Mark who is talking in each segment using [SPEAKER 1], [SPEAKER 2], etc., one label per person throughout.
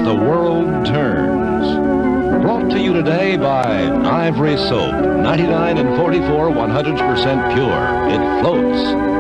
[SPEAKER 1] the World Turns. Brought to you today by Ivory Soap, 99 and 44, 100% pure. It floats.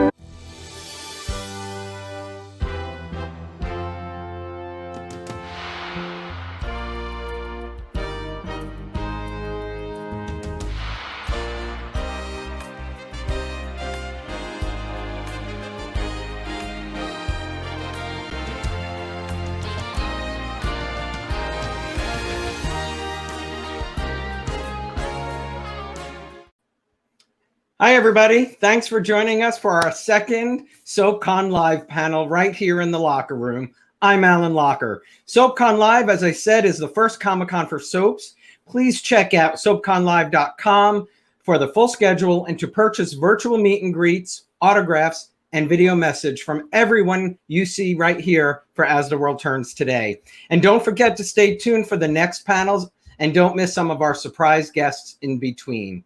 [SPEAKER 2] Hi, everybody. Thanks for joining us for our second SoapCon Live panel right here in the locker room. I'm Alan Locker. SoapCon Live, as I said, is the first Comic-Con for soaps. Please check out soapconlive.com for the full schedule and to purchase virtual meet and greets, autographs, and video message from everyone you see right here for As the World Turns today. And don't forget to stay tuned for the next panels and don't miss some of our surprise guests in between.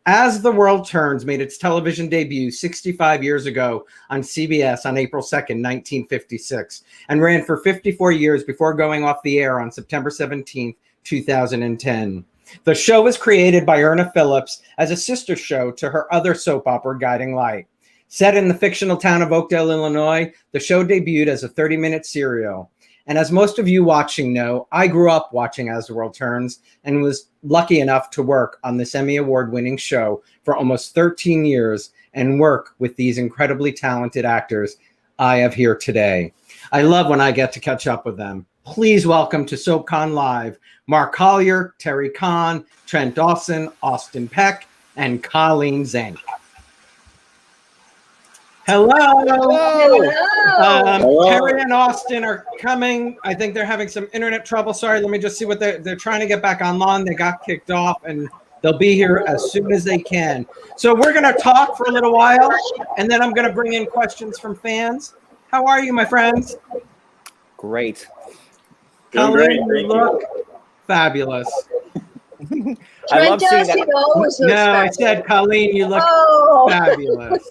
[SPEAKER 2] As the World Turns made its television debut 65 years ago on CBS on April 2nd, 1956, and ran for 54 years before going off the air on September 17th, 2010. The show was created by Erna Phillips as a sister show to her other soap opera, Guiding Light. Set in the fictional town of Oakdale, Illinois, the show debuted as a 30-minute serial. And as most of you watching know, I grew up watching As the World Turns and was lucky enough to work on this Emmy Award-winning show for almost 13 years and work with these incredibly talented actors I have here today. I love when I get to catch up with them. Please welcome to SoapCon Live, Mark Collier, Terri, Conn, Trent Dawson, Austin Peck, and Colleen Zenk. Hello.
[SPEAKER 3] Hello.
[SPEAKER 2] Terri and Austin are coming. I think they're having some internet trouble. Sorry, let me just see what they're trying to get back online. They got kicked off, and they'll be here as soon as they can. So we're going to talk for a little while, and then I'm going to bring in questions from fans. How are you, my friends?
[SPEAKER 4] Great.
[SPEAKER 2] Colleen, you look fabulous.
[SPEAKER 4] I love seeing that.
[SPEAKER 2] No, I said, Colleen, you look fabulous.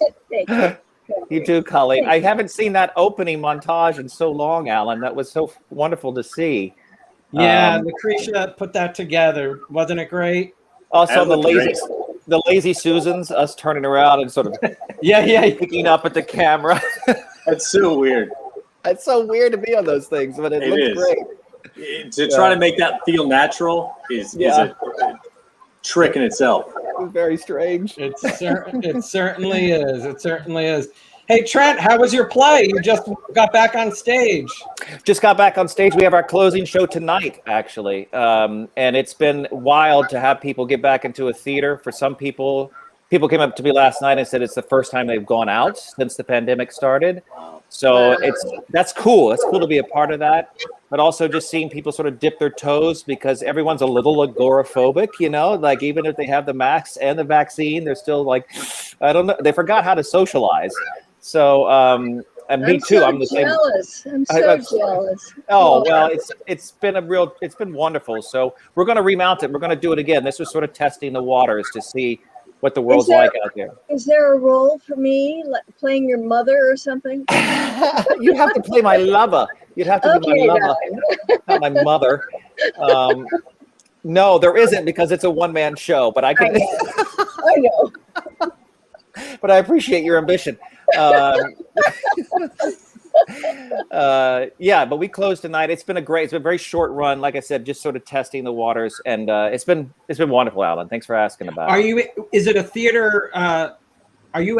[SPEAKER 4] You do, Colleen. I haven't seen that opening montage in so long, Alan. That was so wonderful to see.
[SPEAKER 2] Yeah, Lucretia put that together. Wasn't it great?
[SPEAKER 4] Also, the lazy Susans, us turning around and sort of picking up at the camera.
[SPEAKER 3] That's so weird.
[SPEAKER 4] It's so weird to be on those things, but it looks great.
[SPEAKER 3] To try to make that feel natural is a trick in itself.
[SPEAKER 4] Very strange.
[SPEAKER 2] It certainly is. It certainly is. Hey, Trent, how was your play? You just got back on stage.
[SPEAKER 4] Just got back on stage. We have our closing show tonight, actually. And it's been wild to have people get back into a theater. For some people came up to me last night and said it's the first time they've gone out since the pandemic started. So that's cool. It's cool to be a part of that. But also just seeing people sort of dip their toes because everyone's a little agoraphobic, you know, like even if they have the masks and the vaccine, they're still like, I don't know. They forgot how to socialize. So, and me too. I'm the same.
[SPEAKER 5] I'm so jealous.
[SPEAKER 4] Oh, well, it's been wonderful. So we're going to remount it. We're going to do it again. This was sort of testing the waters to see what the world's like out there.
[SPEAKER 5] Is there a role for me, like playing your mother or something?
[SPEAKER 4] You'd have to play my lover. You'd have to be my lover, not my mother. No, there isn't because it's a one-man show. But I can.
[SPEAKER 5] I know.
[SPEAKER 4] But I appreciate your ambition. But we closed tonight. It's been a very short run. Like I said, just sort of testing the waters, and it's been wonderful, Alan. Thanks for asking about it.
[SPEAKER 2] Is it a theater? Are you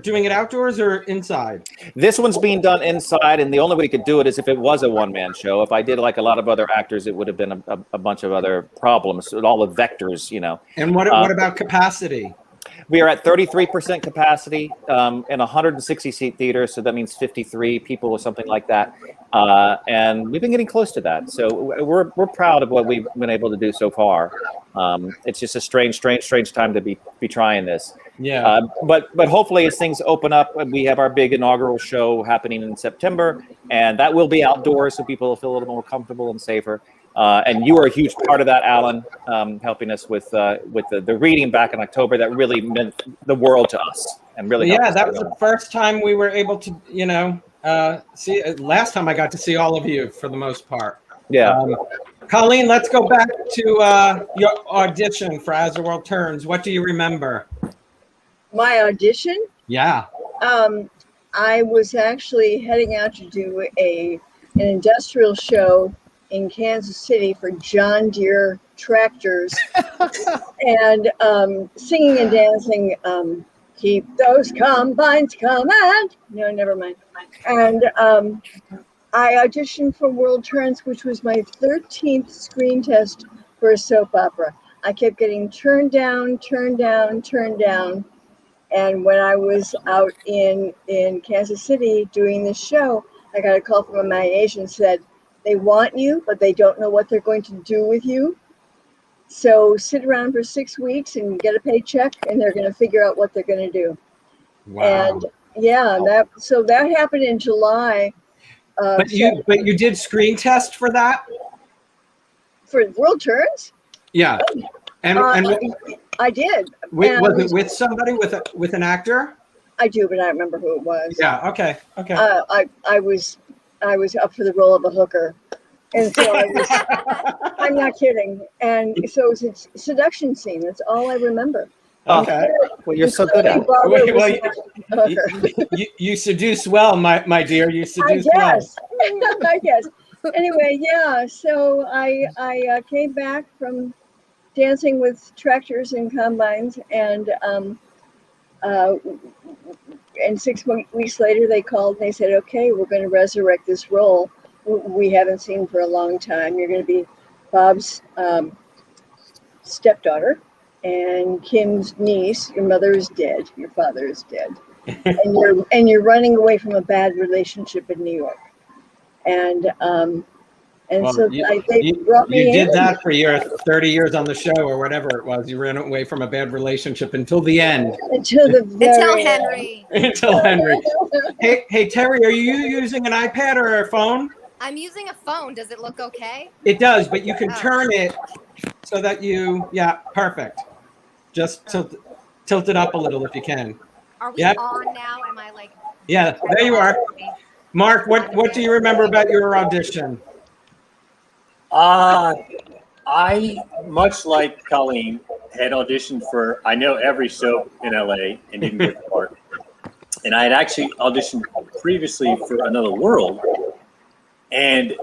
[SPEAKER 2] doing it outdoors or inside?
[SPEAKER 4] This one's being done inside, and the only way you could do it is if it was a one-man show. If I did like a lot of other actors, it would have been a bunch of other problems with all the vectors, you know.
[SPEAKER 2] And what about capacity?
[SPEAKER 4] We are at 33% capacity in a 160-seat theater, so that means 53 people or something like that. And we've been getting close to that. So we're proud of what we've been able to do so far. It's just a strange time to be trying this.
[SPEAKER 2] Yeah.
[SPEAKER 4] But hopefully as things open up, we have our big inaugural show happening in September, and that will be outdoors so people will feel a little more comfortable and safer. And you were a huge part of that, Alan, helping us with the reading back in October. That really meant the world to us, and really.
[SPEAKER 2] Yeah, that was the first time we were able to, see. Last time I got to see all of you for the most part.
[SPEAKER 4] Yeah.
[SPEAKER 2] Colleen, let's go back to your audition for As the World Turns. What do you remember?
[SPEAKER 5] My audition?
[SPEAKER 2] Yeah.
[SPEAKER 5] I was actually heading out to do an industrial show in Kansas City for John Deere tractors, and singing and dancing. Keep those combines coming. No, never mind. And I auditioned for World Turns, which was my 13th screen test for a soap opera. I kept getting turned down. And when I was out in Kansas City doing this show, I got a call from my agent, said, they want you, but they don't know what they're going to do with you. So sit around for 6 weeks and get a paycheck, and they're going to figure out what they're going to do.
[SPEAKER 2] Wow.
[SPEAKER 5] And yeah, that happened in July.
[SPEAKER 2] But you did screen test for that?
[SPEAKER 5] For World Turns?
[SPEAKER 2] Yeah. And
[SPEAKER 5] I did.
[SPEAKER 2] was it with somebody, with an actor?
[SPEAKER 5] I do, but I don't remember who it was.
[SPEAKER 2] Yeah. Okay.
[SPEAKER 5] I was up for the role of a hooker, and so I was. I'm not kidding. And so it was a seduction scene. That's all I remember.
[SPEAKER 2] Okay.
[SPEAKER 4] Well, you're so good at it.
[SPEAKER 2] Well, you seduce well, my dear. You seduce well.
[SPEAKER 5] I guess. Anyway, yeah. So I came back from dancing with tractors and combines, and 6 weeks later they called and they said, okay, we're going to resurrect this role we haven't seen for a long time. You're going to be Bob's stepdaughter and Kim's niece. Your mother is dead, your father is dead, and you're running away from a bad relationship in New York. And
[SPEAKER 2] Well,
[SPEAKER 5] so they brought me in.
[SPEAKER 2] You did that for your 30 years on the show or whatever it was. You ran away from a bad relationship until the end.
[SPEAKER 5] Until
[SPEAKER 6] Henry.
[SPEAKER 2] Until Henry. Hey, Terry, are you using an iPad or a phone?
[SPEAKER 6] I'm using a phone. Does it look okay?
[SPEAKER 2] It does, but you can turn it so that perfect. Just tilt it up a little if you can.
[SPEAKER 6] Are we on now? Am I like?
[SPEAKER 2] Yeah, there you are. Mark, what do you remember about your audition?
[SPEAKER 3] I, much like Colleen, had auditioned for, I know, every soap in LA and didn't get the part. And I had actually auditioned previously for Another World. And,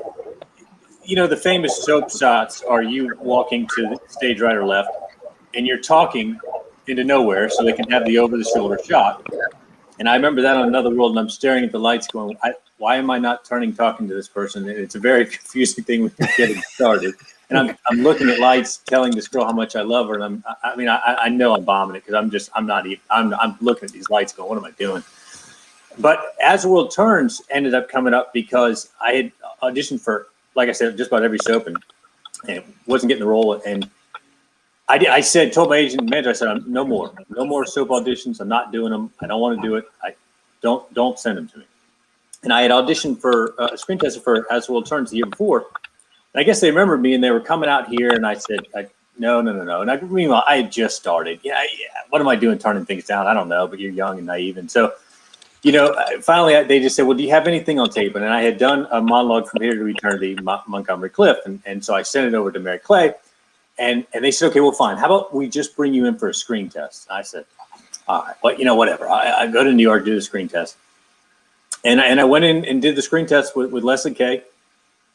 [SPEAKER 3] you know, the famous soap shots are you walking to the stage right or left, and you're talking into nowhere so they can have the over-the-shoulder shot. And I remember that on Another World, and I'm staring at the lights going, why am I not talking to this person? And it's a very confusing thing when you're getting started. And I'm looking at lights, telling this girl how much I love her. And I know I'm bombing it because I'm looking at these lights going, what am I doing? But As the World Turns ended up coming up because I had auditioned for, like I said, just about every soap and wasn't getting the role. And I told my agent and manager, I said, no more soap auditions. I'm not doing them. I don't want to do it. Don't send them to me. And I had auditioned for a screen tester for As the World Turns the year before. And I guess they remembered me and they were coming out here and I said, no. And meanwhile, I had just started. Yeah. What am I doing turning things down? I don't know, but you're young and naive. And so, you know, finally they just said, well, do you have anything on tape? And I had done a monologue from Here to Eternity, Montgomery Clift. And so I sent it over to Mary Clay. And they said, okay, well, fine. How about we just bring you in for a screen test? I said, all right, but whatever. I go to New York, do the screen test. And I went in and did the screen test with Leslie Kay.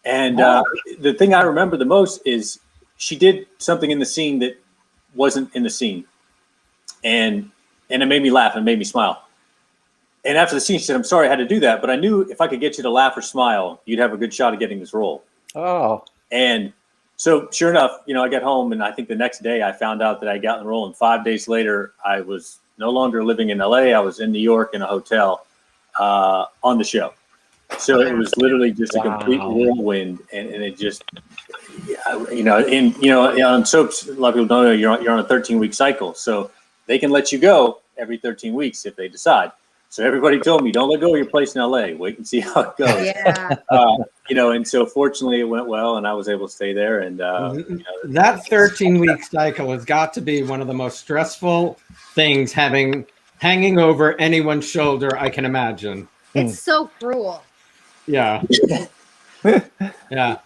[SPEAKER 3] And the thing I remember the most is she did something in the scene that wasn't in the scene. And it made me laugh and made me smile. And after the scene, she said, I'm sorry I had to do that, but I knew if I could get you to laugh or smile, you'd have a good shot at getting this role.
[SPEAKER 4] Oh.
[SPEAKER 3] And so sure enough, I got home and I think the next day I found out that I got in the role. And 5 days later, I was no longer living in LA. I was in New York in a hotel on the show. So it was literally just a complete whirlwind. And it just, on soaps, a lot of people don't know you're on a 13-week cycle. So they can let you go every 13 weeks if they decide. So everybody told me, don't let go of your place in LA. Wait and see how it goes.
[SPEAKER 6] Yeah.
[SPEAKER 3] And so fortunately it went well and I was able to stay there. And
[SPEAKER 2] that 13-week cycle has got to be one of the most stressful things hanging over anyone's shoulder I can imagine.
[SPEAKER 6] It's so cruel.
[SPEAKER 2] Yeah. Yeah.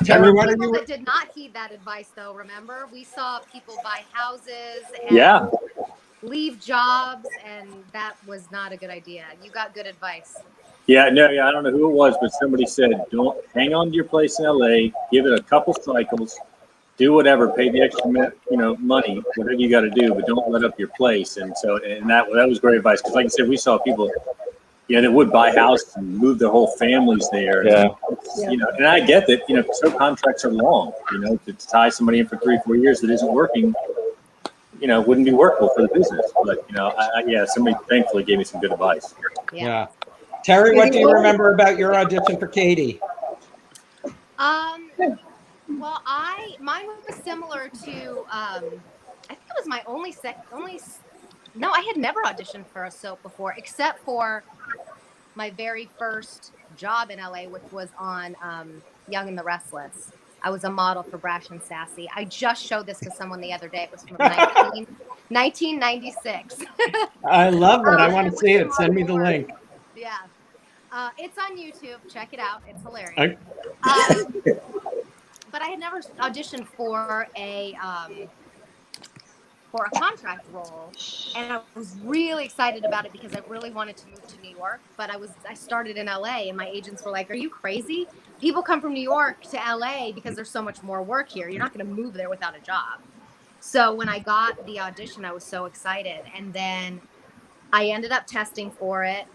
[SPEAKER 2] Terri,
[SPEAKER 6] There
[SPEAKER 2] what
[SPEAKER 6] were
[SPEAKER 2] are
[SPEAKER 6] people
[SPEAKER 2] you?
[SPEAKER 6] that did not heed that advice, though. Remember, we saw people buy houses and
[SPEAKER 3] Yeah.
[SPEAKER 6] leave jobs, and that was not a good idea. You got good advice.
[SPEAKER 3] Yeah, no, yeah, I don't know who it was, but somebody said, don't hang on to your place in LA, give it a couple cycles, do whatever, pay the extra, money, whatever you got to do, but don't let up your place. And so, and that was great advice. Cause like I said, we saw people, that would buy houses and move their whole families there.
[SPEAKER 4] Yeah.
[SPEAKER 3] And I get that, so contracts are long, to tie somebody in for 3-4 years that isn't working, wouldn't be workable for the business. But, somebody thankfully gave me some good advice.
[SPEAKER 2] Yeah. Terri, what do you remember about your audition for Katie?
[SPEAKER 6] Well, mine was similar to, I think it was my no, I had never auditioned for a soap before, except for my very first job in LA, which was on Young and the Restless. I was a model for Brash and Sassy. I just showed this to someone the other day. It was from 1996.
[SPEAKER 2] I love that. I want to see it. Send me the link.
[SPEAKER 6] Yeah. It's on YouTube. Check it out. It's hilarious.
[SPEAKER 2] Okay.
[SPEAKER 6] But I had never auditioned for a contract role, and I was really excited about it because I really wanted to move to New York. But I started in LA, and my agents were like, "Are you crazy? People come from New York to LA because there's so much more work here. You're not going to move there without a job." So when I got the audition, I was so excited, and then I ended up testing for it.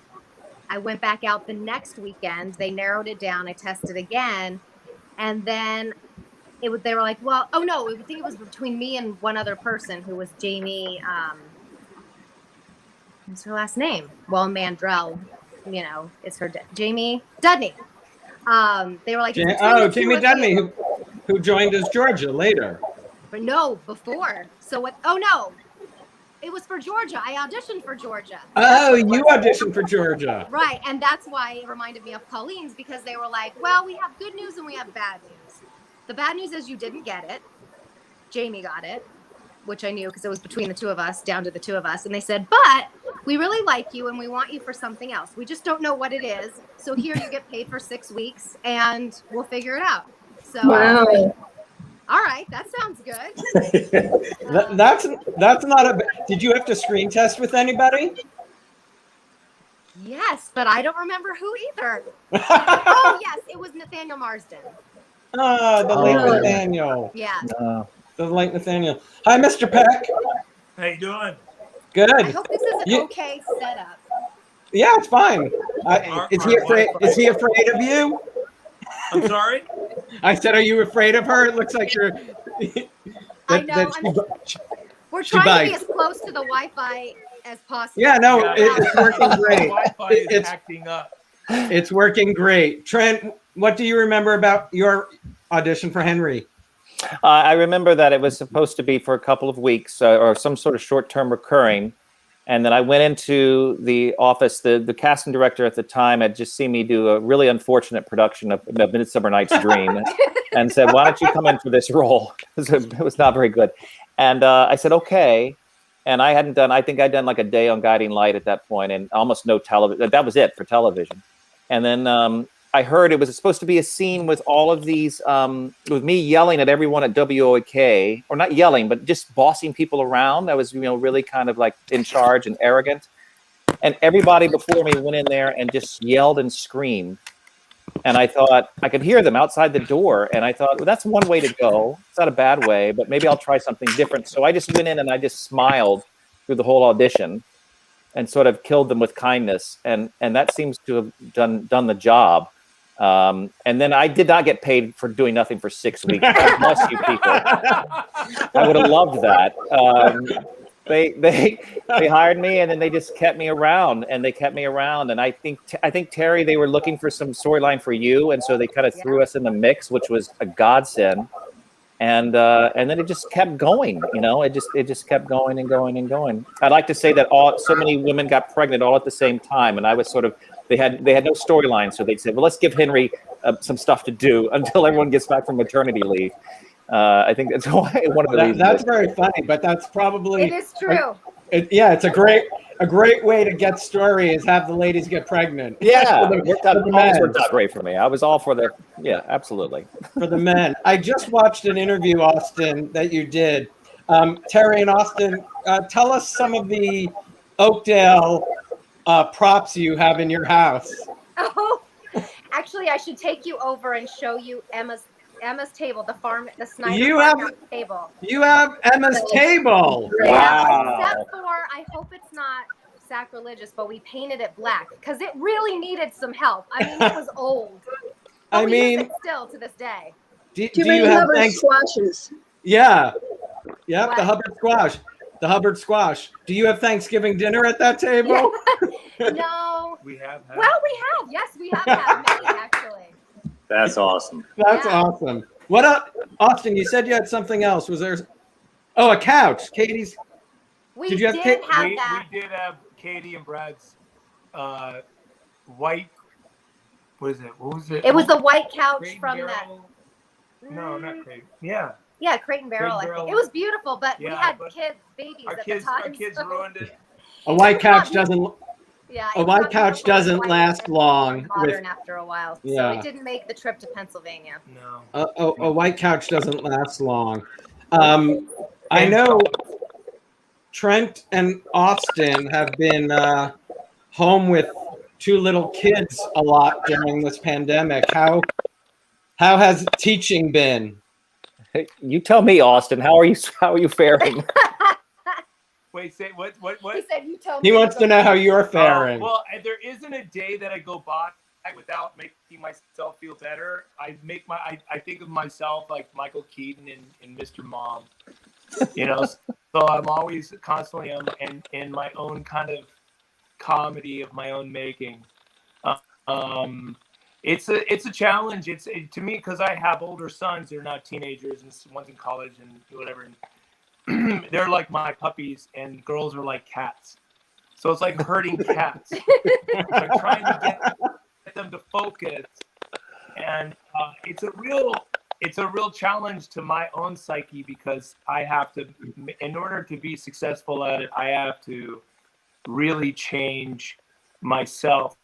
[SPEAKER 6] I went back out the next weekend. They narrowed it down. I tested again. And then they were like, well, oh no, I think it was between me and one other person who was Jamie. What's her last name? Well, Mandrell, it's her, Jamie Dudney. They were like,
[SPEAKER 2] Jamie Dudney, who joined as Georgia later.
[SPEAKER 6] But no, before. So what? Oh no. It was for Georgia. I auditioned for Georgia.
[SPEAKER 2] Oh, you auditioned for Georgia.
[SPEAKER 6] Right. And that's why it reminded me of Colleen's, because they were like, well, we have good news and we have bad news. The bad news is you didn't get it. Jamie got it, which I knew because it was between the two of us, down to the two of us. And they said, but we really like you and we want you for something else. We just don't know what it is. So here you get paid for 6 weeks and we'll figure it out. So
[SPEAKER 5] Wow.
[SPEAKER 6] all right, that sounds good.
[SPEAKER 2] That's not a. Did you have to screen test with anybody?
[SPEAKER 6] Yes, but I don't remember who either. Oh yes, it was Nathaniel Marsden.
[SPEAKER 2] The late Nathaniel.
[SPEAKER 6] Yeah.
[SPEAKER 2] The late Nathaniel. Hi, Mr. Peck.
[SPEAKER 7] How you doing?
[SPEAKER 2] Good.
[SPEAKER 6] I hope this is an okay setup.
[SPEAKER 2] Yeah, it's fine. Is he afraid? Is he afraid of you?
[SPEAKER 7] I'm sorry?
[SPEAKER 2] I said, are you afraid of her? It looks like you're.
[SPEAKER 6] I know. We're trying to be as close to the Wi-Fi as possible.
[SPEAKER 2] Yeah, no, it's working great.
[SPEAKER 7] Wi-Fi is acting up.
[SPEAKER 2] It's working great. Trent, what do you remember about your audition for Henry?
[SPEAKER 4] I remember that it was supposed to be for a couple of weeks or some sort of short-term recurring. And then I went into the office. The casting director at the time had just seen me do a really unfortunate production of Midsummer Night's Dream and said, why don't you come in for this role? It was not very good. And I said, okay. And I think I'd done like a day on Guiding Light at that point and almost no television. That was it for television. And then I heard it was supposed to be a scene with all of these, with me yelling at everyone at WOAK, or not yelling, but just bossing people around. I was, really kind of like in charge and arrogant. And everybody before me went in there and just yelled and screamed. And I thought, I could hear them outside the door. And I thought, well, that's one way to go. It's not a bad way, but maybe I'll try something different. So I just went in and I just smiled through the whole audition and sort of killed them with kindness. And that seems to have done the job. And then I did not get paid for doing nothing for 6 weeks. God bless you people. I would have loved that. They hired me and then they just kept me around and And I think Terri, they were looking for some storyline for you. And so they kind of threw us in the mix, which was a godsend. And then it just kept going, it just kept going and going and going. I'd like to say that so many women got pregnant all at the same time. And I was sort of, they had no storyline. So they said, well, let's give Henry some stuff to do until everyone gets back from maternity leave. I think that's one of the reasons.
[SPEAKER 2] That's very funny, but that's probably.
[SPEAKER 6] It is true.
[SPEAKER 2] It's a great way to get story is have the ladies get pregnant.
[SPEAKER 4] Yeah,
[SPEAKER 2] For
[SPEAKER 4] it worked out,
[SPEAKER 2] for the
[SPEAKER 4] always
[SPEAKER 2] men.
[SPEAKER 4] worked out great for me. I was all for the, yeah, absolutely.
[SPEAKER 2] For the men. I just watched an interview, Austin, that you did. Terri and Austin, tell us some of the Oakdale props you have in your house.
[SPEAKER 6] Oh, actually, I should take you over and show you Emma's table, the Snyder
[SPEAKER 2] You
[SPEAKER 6] farmhouse
[SPEAKER 2] have-
[SPEAKER 6] table.
[SPEAKER 2] You have Emma's table.
[SPEAKER 4] Wow.
[SPEAKER 6] Except for, I hope it's not sacrilegious, but we painted it black because it really needed some help. I mean, it was old. But
[SPEAKER 2] I
[SPEAKER 6] we use
[SPEAKER 2] mean,
[SPEAKER 6] it still to this day.
[SPEAKER 2] do
[SPEAKER 5] Too
[SPEAKER 2] you
[SPEAKER 5] many
[SPEAKER 2] have
[SPEAKER 5] Hubbard
[SPEAKER 2] thanks?
[SPEAKER 5] squashes.
[SPEAKER 2] Yeah. Yep,
[SPEAKER 6] What?
[SPEAKER 2] the Hubbard squash. The Hubbard squash. Do you have Thanksgiving dinner at that table?
[SPEAKER 6] No.
[SPEAKER 7] We have.
[SPEAKER 6] Well, we have. Yes, we have had many, actually.
[SPEAKER 3] That's awesome.
[SPEAKER 2] That's
[SPEAKER 6] Yeah.
[SPEAKER 2] awesome. What up, Austin? You said you had something else. Was there? Oh, a couch. Katie's.
[SPEAKER 6] We
[SPEAKER 2] Did you have
[SPEAKER 6] did
[SPEAKER 2] cake?
[SPEAKER 6] have
[SPEAKER 7] we
[SPEAKER 6] that.
[SPEAKER 7] did have Katie and Brad's white. What is it? What was it?
[SPEAKER 6] It was the white couch
[SPEAKER 7] Crate and
[SPEAKER 6] from that.
[SPEAKER 7] Barrel? No, not Crate. Yeah,
[SPEAKER 6] Yeah, Crate and Barrel, I
[SPEAKER 7] Barrel.
[SPEAKER 6] think. It was beautiful, but we
[SPEAKER 7] Yeah,
[SPEAKER 6] had
[SPEAKER 7] but
[SPEAKER 6] babies
[SPEAKER 7] our
[SPEAKER 6] at
[SPEAKER 7] kids,
[SPEAKER 6] the time.
[SPEAKER 7] our kids
[SPEAKER 6] so-
[SPEAKER 7] ruined it.
[SPEAKER 2] A white
[SPEAKER 6] It's not
[SPEAKER 2] couch doesn't.
[SPEAKER 6] Yeah,
[SPEAKER 2] A
[SPEAKER 6] it's
[SPEAKER 2] white
[SPEAKER 6] not
[SPEAKER 2] couch
[SPEAKER 6] beautiful, it's
[SPEAKER 2] doesn't
[SPEAKER 6] white,
[SPEAKER 2] last
[SPEAKER 6] it's
[SPEAKER 2] long
[SPEAKER 6] modern
[SPEAKER 2] with-
[SPEAKER 6] after a while,
[SPEAKER 2] Yeah.
[SPEAKER 6] so it didn't make the trip to Pennsylvania.
[SPEAKER 7] No.
[SPEAKER 2] A white couch doesn't last long. I know Trent and Austin have been home with two little kids a lot during this pandemic. How has teaching been?
[SPEAKER 4] Hey, you tell me, Austin, how are you faring?
[SPEAKER 7] Wait, say what?
[SPEAKER 6] He said, "You tell me."
[SPEAKER 2] He wants to know how you're faring.
[SPEAKER 7] Well, there isn't a day that I go by without making myself feel better. I think of myself like Michael Keaton in Mr. Mom. You know, so I'm always constantly in my own kind of comedy of my own making. It's a challenge. It's to me because I have older sons. They're not teenagers, and one's in college and whatever. And they're like my puppies, and girls are like cats. So it's like herding cats. I'm trying to get them to focus, and it's a real challenge to my own psyche because I have to, in order to be successful at it, I have to really change myself.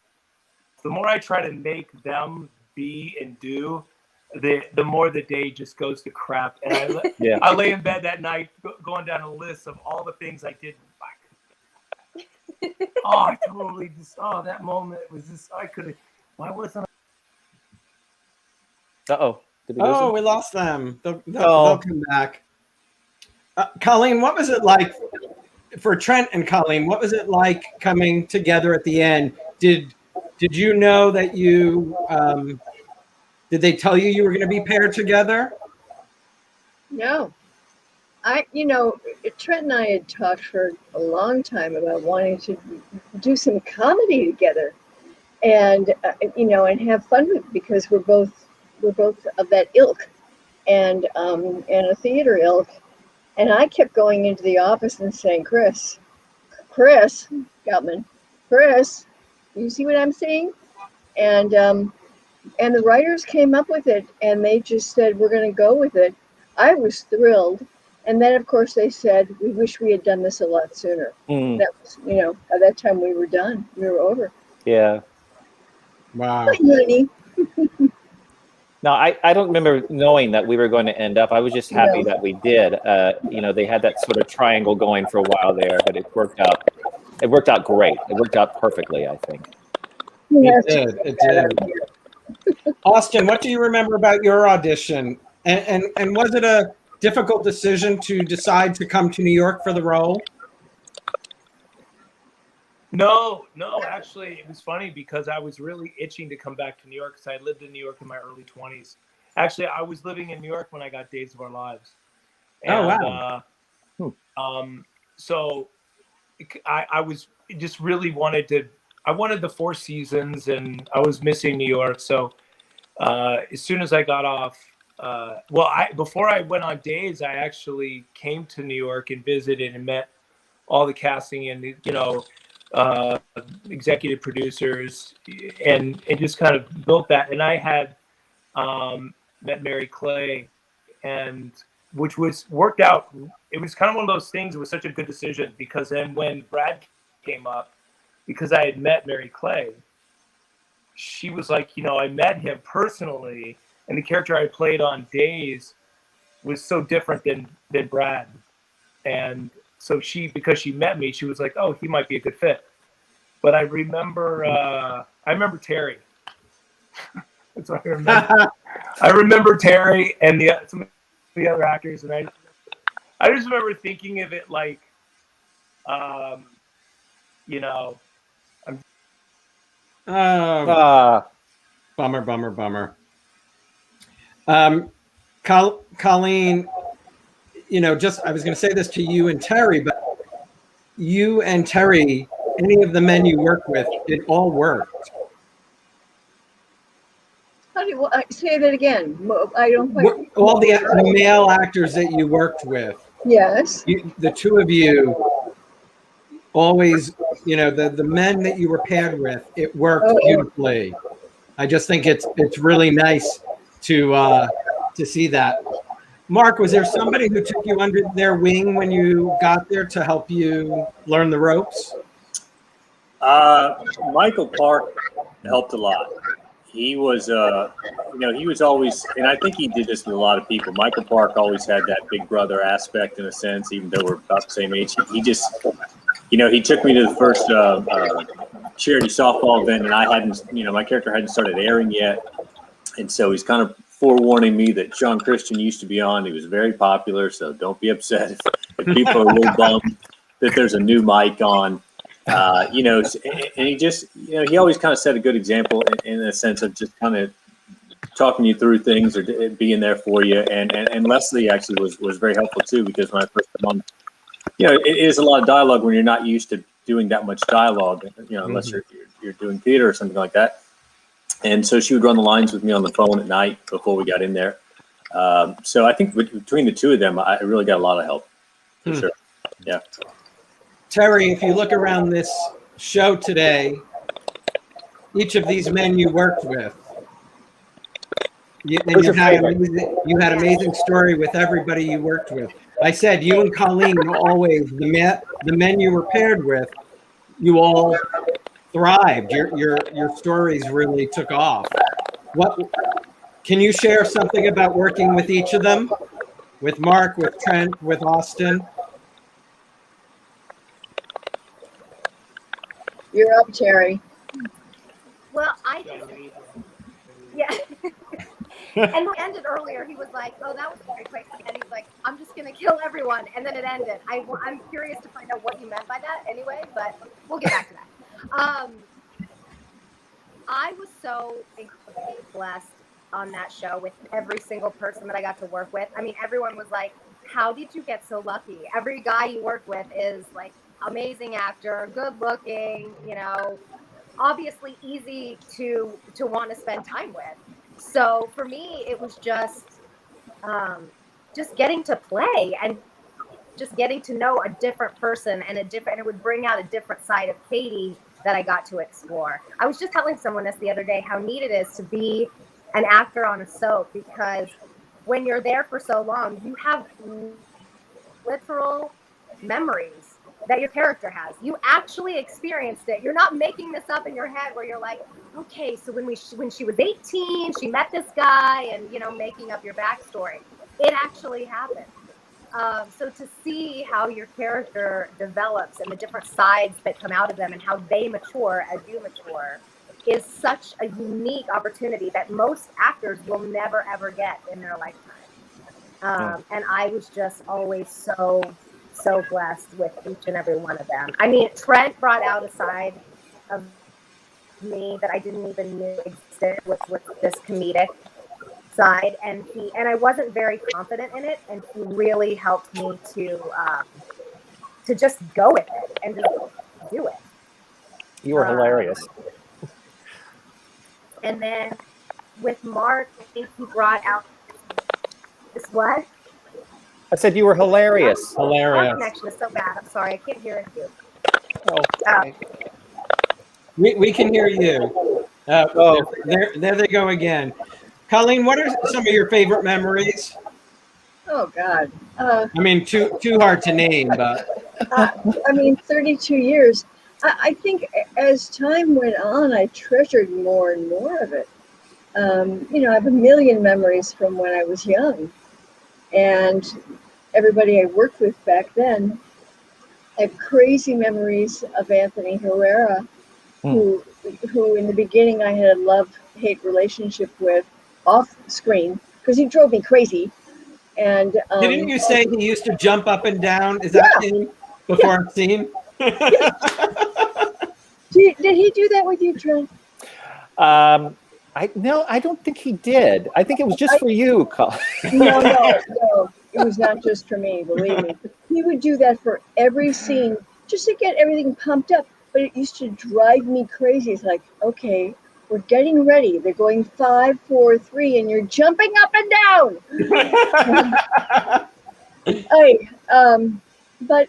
[SPEAKER 7] The more I try to make them be and do, the more the day just goes to crap. And I lay in bed that night going down a list of all the things I did. I totally just, that moment was just, I could have, why wasn't I?
[SPEAKER 4] Uh-oh. Did we lose
[SPEAKER 2] Oh,
[SPEAKER 4] him?
[SPEAKER 2] we lost them. They'll come back. Colleen, what was it like for Trent and Colleen? What was it like coming together at the end? Did you know that you did they tell you were going to be paired together?
[SPEAKER 5] No. Trent and I had talked for a long time about wanting to do some comedy together and, and have fun with it because we're both of that ilk and a theater ilk. And I kept going into the office and saying, Chris Gottman, you see what I'm seeing? And the writers came up with it and they just said, we're going to go with it. I was thrilled. And then, of course, they said, we wish we had done this a lot sooner. That was, at that time we were done. We were over.
[SPEAKER 4] Yeah.
[SPEAKER 2] Wow.
[SPEAKER 5] But, honey,
[SPEAKER 4] No, I don't remember knowing that we were going to end up. I was just happy
[SPEAKER 5] No.
[SPEAKER 4] that we did. They had that sort of triangle going for a while there, but it worked out. It worked out great. It worked out perfectly, I think.
[SPEAKER 2] It did. Austin, what do you remember about your audition? And was it a difficult decision to decide to come to New York for the role?
[SPEAKER 7] No, actually, it was funny because I was really itching to come back to New York because I lived in New York in my early 20s. Actually, I was living in New York when I got Days of Our Lives. And,
[SPEAKER 2] Oh, wow.
[SPEAKER 7] So I was just really I wanted the Four Seasons and I was missing New York. So as soon as I got off, before I went on Days, I actually came to New York and visited and met all the casting and, executive producers and just kind of built that. And I had met Mary Clay, and which was worked out it was kind of one of those things. It was such a good decision because then when Brad came up, because I had met Mary Clay, she was like, you know, I met him personally, and the character I played on Days was so different than Brad. And so because she met me, she was like, oh, he might be a good fit. But I remember Terri. That's what I remember. I remember Terri and some of the other actors, and I just remember thinking of it like, you know,
[SPEAKER 2] Bummer. Colleen, you know, I was going to say this to you and Terri, but you and Terri, any of the men you worked with, it all worked.
[SPEAKER 5] How do you say that again? I don't quite.
[SPEAKER 2] All the male actors that you worked with.
[SPEAKER 5] Yes.
[SPEAKER 2] The two of you always, you know, the men that you were paired with, it worked beautifully. I just think it's really nice to see that. Mark, was there somebody who took you under their wing when you got there to help you learn the ropes?
[SPEAKER 3] Michael Park helped a lot. He was, he was always, and I think he did this with a lot of people. Michael Park always had that big brother aspect in a sense, even though we're about the same age. He just, he took me to the first charity softball event, and I hadn't, my character hadn't started airing yet. And so he's kind of forewarning me that Sean Christian used to be on. He was very popular, so don't be upset if people are a little bummed that there's a new mic on. And he just, he always kind of set a good example in a sense of just kind of talking you through things or being there for you. And Leslie actually was very helpful too, because when I first come on, it is a lot of dialogue when you're not used to doing that much dialogue, unless you're doing theater or something like that. And so she would run the lines with me on the phone at night before we got in there. So I think between the two of them, I really got a lot of help for sure. Yeah.
[SPEAKER 2] Terri, if you look around this show today, each of these men you worked with, you had amazing story with everybody you worked with. I said you and Colleen always, the men you were paired with, you all thrived. Your stories really took off. Can you share something about working with each of them? With Mark, with Trent, with Austin?
[SPEAKER 5] You're up, Terri.
[SPEAKER 6] Well, yeah. And we ended earlier. He was like, "Oh, that was very quick," and he's like, "I'm just gonna kill everyone," and then it ended. I'm curious to find out what you meant by that, anyway. But we'll get back to that. I was so incredibly blessed on that show with every single person that I got to work with. I mean, everyone was like, "How did you get so lucky?" Every guy you work with is like amazing actor, good looking, obviously easy to want to spend time with. So for me, it was just getting to play and just getting to know a different person and it would bring out a different side of Katie that I got to explore. I was just telling someone this the other day, how neat it is to be an actor on a soap, because when you're there for so long, you have literal memories that your character has. You actually experienced it. You're not making this up in your head where you're like, okay, so when she was 18, she met this guy, and making up your backstory. It actually happened. So to see how your character develops and the different sides that come out of them and how they mature as you mature is such a unique opportunity that most actors will never ever get in their lifetime. And I was just always so blessed with each and every one of them. I mean, Trent brought out a side of me that I didn't even know existed with this comedic side, and I wasn't very confident in it, and he really helped me to just go with it and just do it.
[SPEAKER 4] You were hilarious.
[SPEAKER 6] And then with Mark, I think he brought out this what?
[SPEAKER 4] I said you were hilarious.
[SPEAKER 6] Our connection is so bad. I'm sorry, I can't hear you.
[SPEAKER 4] Okay.
[SPEAKER 2] We can hear you. There they go again. Colleen, what are some of your favorite memories?
[SPEAKER 5] Oh God.
[SPEAKER 2] I mean, too hard to name, but
[SPEAKER 5] 32 years. I think as time went on, I treasured more and more of it. I have a million memories from when I was young, and everybody I worked with back then. I have crazy memories of Anthony Herrera, who in the beginning I had a love-hate relationship with off screen because he drove me crazy. And
[SPEAKER 2] didn't you say he used to jump up and down? Is that him before a scene?
[SPEAKER 5] Did he do that with you, Trent?
[SPEAKER 4] I don't think he did. I think it was just for you, Colin.
[SPEAKER 5] No, it was not just for me, believe me. He would do that for every scene just to get everything pumped up. But it used to drive me crazy. It's like, okay, we're getting ready. They're going 5, 4, 3, and you're jumping up and down. But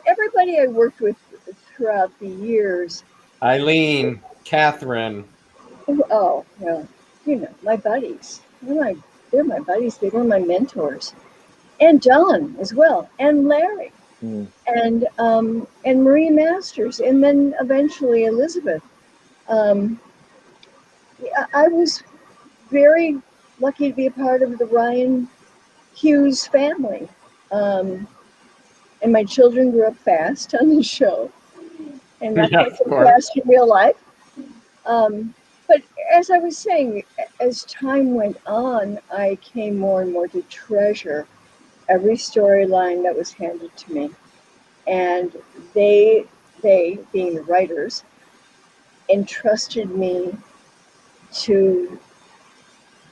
[SPEAKER 5] everybody I worked with throughout the years.
[SPEAKER 2] Eileen, Catherine.
[SPEAKER 5] Oh, well, my buddies. They're my buddies. They were my mentors. And Don as well, and Larry, and Marie Masters, and then eventually Elizabeth. I was very lucky to be a part of the Ryan Hughes family, and my children grew up fast on the show, and not quite so fast in real life. But as I was saying, as time went on, I came more and more to treasure every storyline that was handed to me. And they being the writers, entrusted me to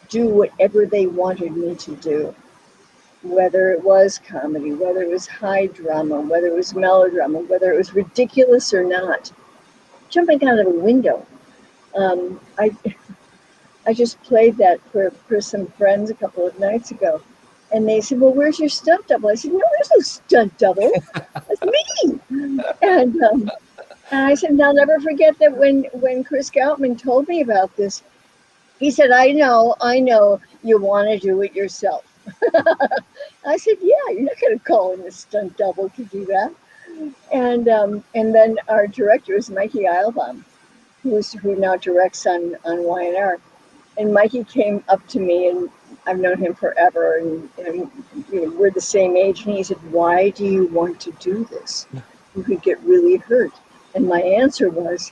[SPEAKER 5] do whatever they wanted me to do. Whether it was comedy, whether it was high drama, whether it was melodrama, whether it was ridiculous or not. Jumping out of a window. I just played that for some friends a couple of nights ago. And they said, well, where's your stunt double? I said, no, there's no stunt double. That's me. And I said, and I'll never forget that when Chris Goutman told me about this, he said, I know you want to do it yourself. I said, yeah, you're not going to call in a stunt double to do that. And then our director is Mikey Eilbaum, who now directs on YNR. And Mikey came up to me, and I've known him forever, and we're the same age. And he said, why do you want to do this? You could get really hurt. And my answer was,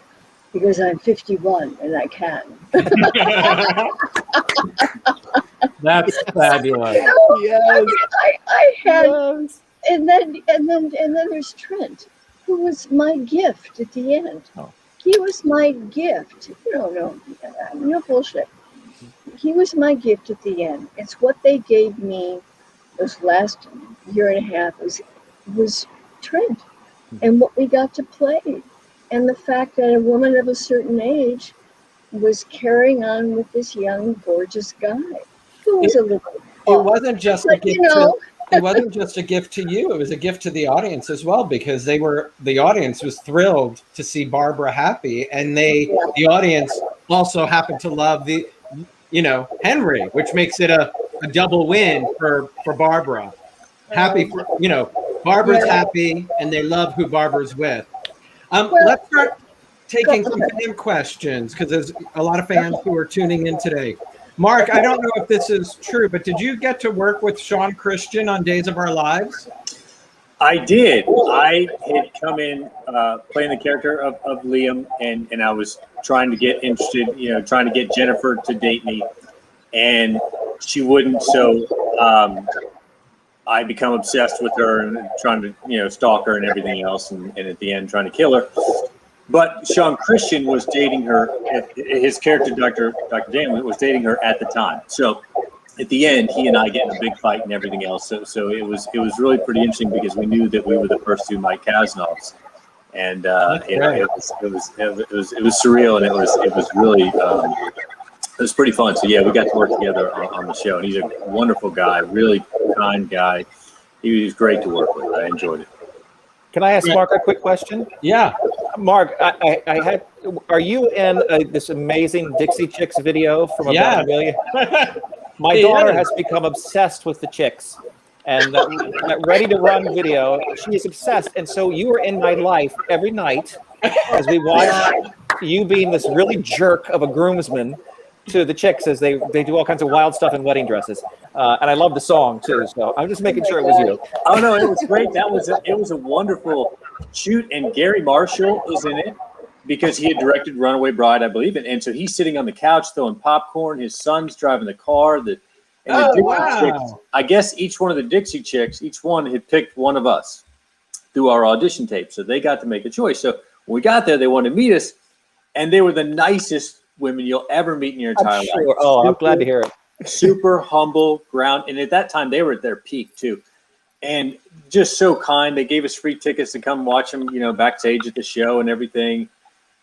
[SPEAKER 5] because I'm 51 and I can.
[SPEAKER 2] That's fabulous.
[SPEAKER 5] Yes. I had, yes. And then there's Trent, who was my gift at the end. Oh. He was my gift. No bullshit. He was my gift at the end. It's what they gave me those last year and a half was Trent, and what we got to play, and the fact that a woman of a certain age was carrying on with this young, gorgeous guy who was a little.
[SPEAKER 2] It wasn't just a gift. It wasn't just a gift to you. It was a gift to the audience as well, because the audience was thrilled to see Barbara happy, and the audience also happened to love Henry, which makes it a double win for Barbara. Happy for Barbara's happy, and they love who Barbara's with. Let's start taking some fan questions, because there's a lot of fans who are tuning in today. Mark, I don't know if this is true, but did you get to work with Sean Christian on Days of Our Lives?
[SPEAKER 3] I did. I had come in playing the character of Liam, and I was trying to get interested, trying to get Jennifer to date me, and she wouldn't. So I become obsessed with her and trying to, stalk her and everything else, and at the end trying to kill her. But Sean Christian was dating her. His character, Dr. Dan, was dating her at the time. So at the end, he and I get in a big fight and everything else. So it was really pretty interesting, because we knew that we were the first two Mike Kasnovs, and it was surreal, and it was really it was pretty fun. So yeah, we got to work together on the show, and he's a wonderful guy, really kind guy. He was great to work with. I enjoyed it.
[SPEAKER 4] Can I ask Mark a quick question?
[SPEAKER 2] Yeah.
[SPEAKER 4] Mark, are you in this amazing Dixie Chicks video from about a million? My daughter has become obsessed with the Chicks. And that Ready to Run video, she is obsessed. And so you were in my life every night as we watched you being this really jerk of a groomsman to the chicks as they do all kinds of wild stuff in wedding dresses. And I love the song too. So I'm just making sure it was you.
[SPEAKER 3] Oh no, it was great. It was a wonderful shoot, and Gary Marshall is in it because he had directed Runaway Bride, I believe, and so he's sitting on the couch throwing popcorn. His son's driving the car. The Dixie Chicks, I guess each one of the Dixie Chicks, each one had picked one of us through our audition tape, so they got to make a choice. So when we got there, they wanted to meet us, and they were the nicest women you'll ever meet in your entire life.
[SPEAKER 4] Oh, I'm glad to hear it.
[SPEAKER 3] Super humble, ground, and at that time they were at their peak too, and just so kind. They gave us free tickets to come watch them, backstage at the show and everything.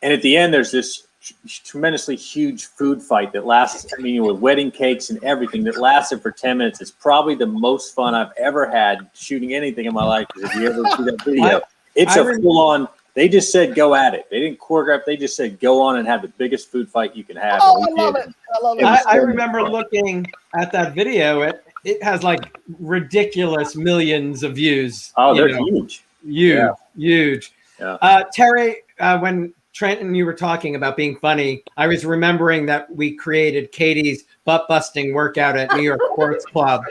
[SPEAKER 3] And at the end, there's this tremendously huge food fight that lasts, with wedding cakes and everything, that lasted for 10 minutes. It's probably the most fun I've ever had shooting anything in my life. If you ever see that video, it's a full-on. They just said go at it. They didn't choreograph. They just said go on and have the biggest food fight you can have.
[SPEAKER 4] Oh, I love it. I love it.
[SPEAKER 2] I remember looking at that video. It has like ridiculous millions of views.
[SPEAKER 3] Oh, they're huge.
[SPEAKER 2] Huge.
[SPEAKER 3] Yeah.
[SPEAKER 2] Terri, when Trent and you were talking about being funny, I was remembering that we created Katie's butt-busting workout at New York Sports Club.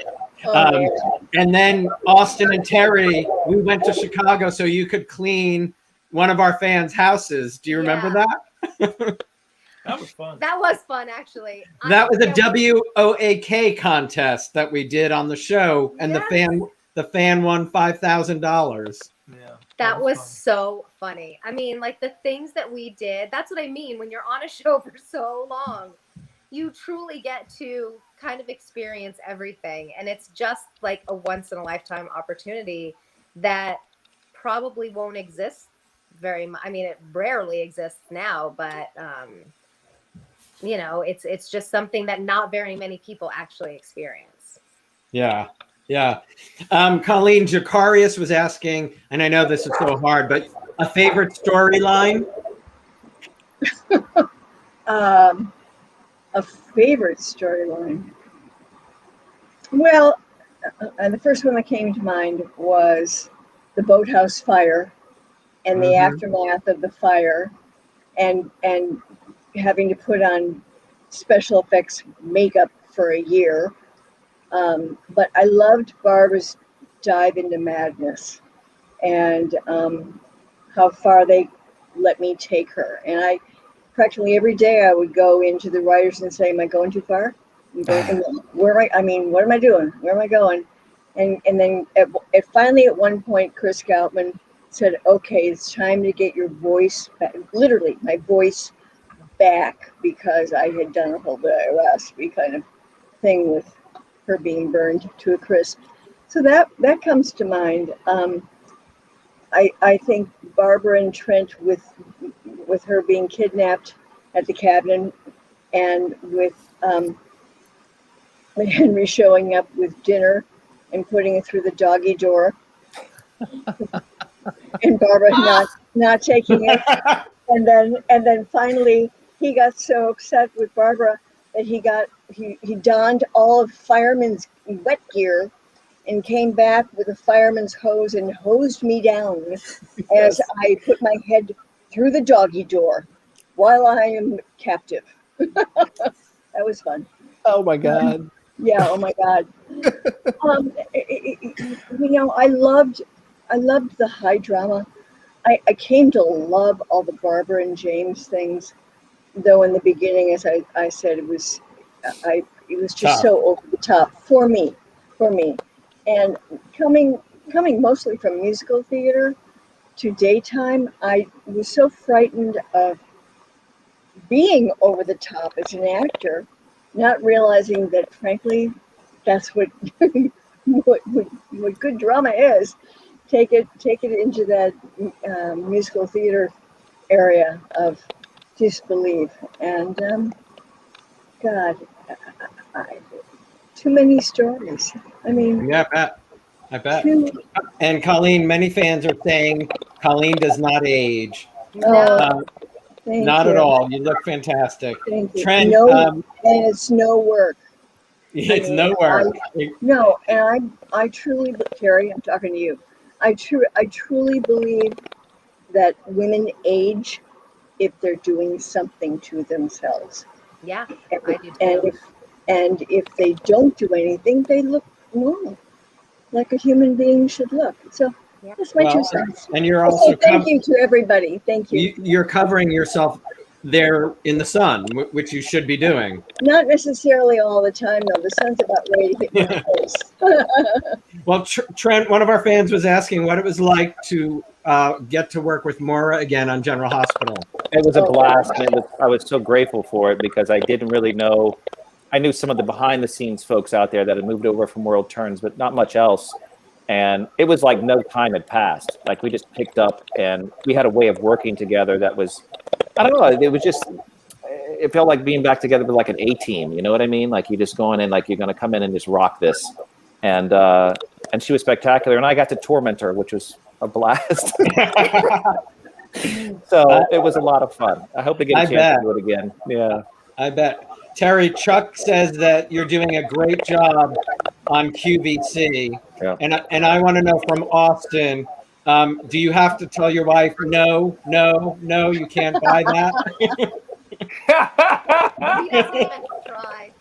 [SPEAKER 2] And then Austin and Terri, we went to Chicago so you could clean one of our fans' houses. Do you remember that?
[SPEAKER 7] That was fun.
[SPEAKER 6] That was fun, actually.
[SPEAKER 2] That was a WOAK contest that we did on the show, and the fan won $5,000.
[SPEAKER 7] Yeah.
[SPEAKER 6] That was
[SPEAKER 7] fun.
[SPEAKER 6] so funny. Like the things that we did, that's what I mean. When you're on a show for so long, you truly get to kind of experience everything. And it's just like a once in a lifetime opportunity that probably won't exist very much. It rarely exists now, but it's just something that not very many people actually experience.
[SPEAKER 2] Yeah. Colleen Jacarius was asking, and I know this is so hard, but a favorite storyline?
[SPEAKER 5] A favorite storyline. Well, the first one that came to mind was the boathouse fire and the aftermath of the fire, and having to put on special effects makeup for a year. But I loved Barbara's dive into madness and how far they let me take her. And I practically every day I would go into the writers and say, am I going too far? What am I doing? Where am I going? And then finally at one point, Chris Goutman said, okay, it's time to get your voice back, literally my voice back, because I had done a whole raspy kind of thing with her being burned to a crisp. So that comes to mind. I think Barbara and Trent with her being kidnapped at the cabin, and with Henry showing up with dinner and putting it through the doggy door, and Barbara not taking it, and then finally he got so upset with Barbara that he donned all of fireman's wet gear and came back with a fireman's hose and hosed me down as I put my head through the doggy door while I am captive. That was fun.
[SPEAKER 4] Oh my God.
[SPEAKER 5] Yeah. Oh my God. I loved the high drama. I came to love all the Barbara and James things, though in the beginning, as I said, it was just so over the top for me. And coming mostly from musical theater to daytime, I was so frightened of being over the top as an actor, not realizing that, frankly, that's what what good drama is. Take it into that musical theater area of disbelief. And God, too many stories.
[SPEAKER 2] Yeah, I bet. And Colleen, many fans are saying Colleen does not age.
[SPEAKER 5] Not
[SPEAKER 2] at all. You look fantastic.
[SPEAKER 5] Thank you.
[SPEAKER 2] Trent,
[SPEAKER 5] and it's no work.
[SPEAKER 2] It's no work.
[SPEAKER 5] No, and I truly, Terry, I'm talking to you. I truly believe that women age if they're doing something to themselves.
[SPEAKER 6] Yeah,
[SPEAKER 5] And,
[SPEAKER 6] I do
[SPEAKER 5] and
[SPEAKER 6] too.
[SPEAKER 5] if they don't do anything, they look normal, like a human being should look. So
[SPEAKER 6] Yeah.
[SPEAKER 5] that's my
[SPEAKER 2] Well,
[SPEAKER 5] 2 cents.
[SPEAKER 2] and you're
[SPEAKER 5] So
[SPEAKER 2] also
[SPEAKER 5] thank you to everybody. Thank you.
[SPEAKER 2] you're covering yourself there in the sun, which you should be doing.
[SPEAKER 5] Not necessarily all the time, though. The sun's about ready to hit my face.
[SPEAKER 2] Well, Trent, one of our fans was asking what it was like to get to work with Maura again on General Hospital.
[SPEAKER 4] It was a blast, and I was so grateful for it because I didn't really know. I knew some of the behind-the-scenes folks out there that had moved over from World Turns, but not much else. And it was like no time had passed. Like we just picked up, and we had a way of working together that was, I don't know, it was just, it felt like being back together with like an A-team. You know what I mean? Like you're just going in, like you're going to come in and just rock this. And she was spectacular, and I got to torment her, which was a blast. So it was a lot of fun. I hope to get a chance to do it again. Yeah,
[SPEAKER 2] I bet. Terry, Chuck says that you're doing a great job on QVC, and I want to know from Austin. Do you have to tell your wife no, you can't buy that?
[SPEAKER 6] He doesn't even try.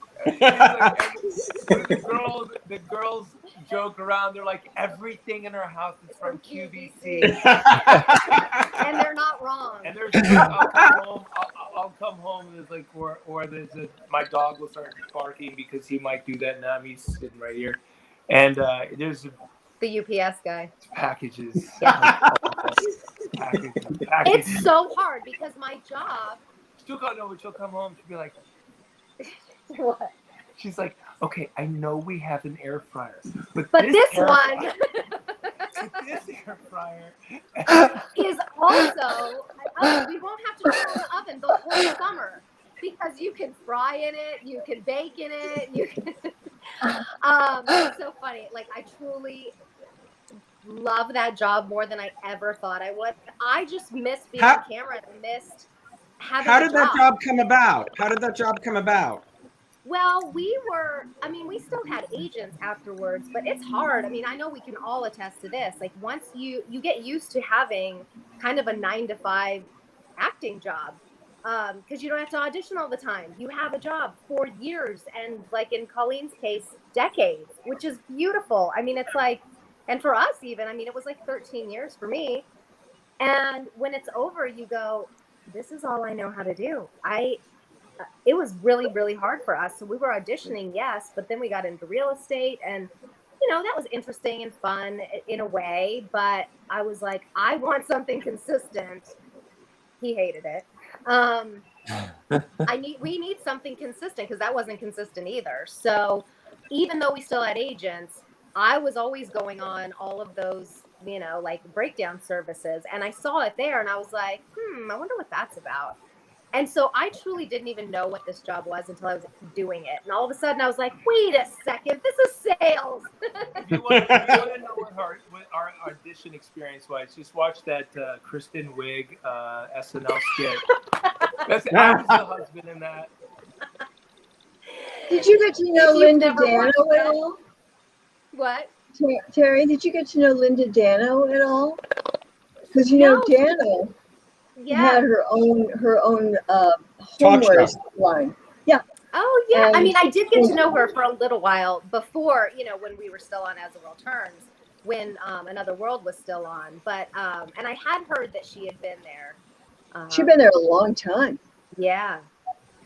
[SPEAKER 7] The girls joke around. They're like, everything in our house is from QVC.
[SPEAKER 6] And they're not wrong.
[SPEAKER 7] And there's I'll come home and there's like, or there's my dog will start barking because he might do that now. He's sitting right here. And there's
[SPEAKER 6] the UPS guy.
[SPEAKER 7] Packages. Packages.
[SPEAKER 6] It's so hard because my job.
[SPEAKER 7] Still got no, she'll come home. She'll be like,
[SPEAKER 6] what?
[SPEAKER 7] She's like, okay, I know we have an air fryer, but
[SPEAKER 6] this one
[SPEAKER 7] this air fryer
[SPEAKER 6] is also. We won't have to turn on the oven the whole summer because you can fry in it, you can bake in it. You can. It's so funny. Like I truly love that job more than I ever thought I would. I just missed being on camera and missed having.
[SPEAKER 2] How did that job come about? How did that job come about?
[SPEAKER 6] Well, we still had agents afterwards, but it's hard. I mean, I know we can all attest to this. Like once you get used to having kind of a 9-to-5 acting job, because you don't have to audition all the time. You have a job for years and like in Colleen's case, decades, which is beautiful. I mean, it's like, and for us even, I mean, it was like 13 years for me. And when it's over, you go, this is all I know how to do. It was really, really hard for us. So we were auditioning, yes, but then we got into real estate and, that was interesting and fun in a way, but I was like, I want something consistent. He hated it. We need something consistent because that wasn't consistent either. So even though we still had agents, I was always going on all of those, like breakdown services. And I saw it there and I was like, I wonder what that's about. And so I truly didn't even know what this job was until I was doing it. And all of a sudden I was like, wait a second, this is sales.
[SPEAKER 7] If you want to know what our audition experience was, just watch that Kristen Wiig SNL skit. I was the husband in that.
[SPEAKER 5] Did you get to know Linda Dano at all?
[SPEAKER 6] What?
[SPEAKER 5] Terry, did you get to know Linda Dano at all? Because Dano had her own homeware line. Yeah.
[SPEAKER 6] Oh yeah. And I mean, I did get to know her for a little while before, when we were still on As the World Turns, when Another World was still on. But and I had heard that she had been there.
[SPEAKER 5] She'd been there a long time.
[SPEAKER 6] Yeah.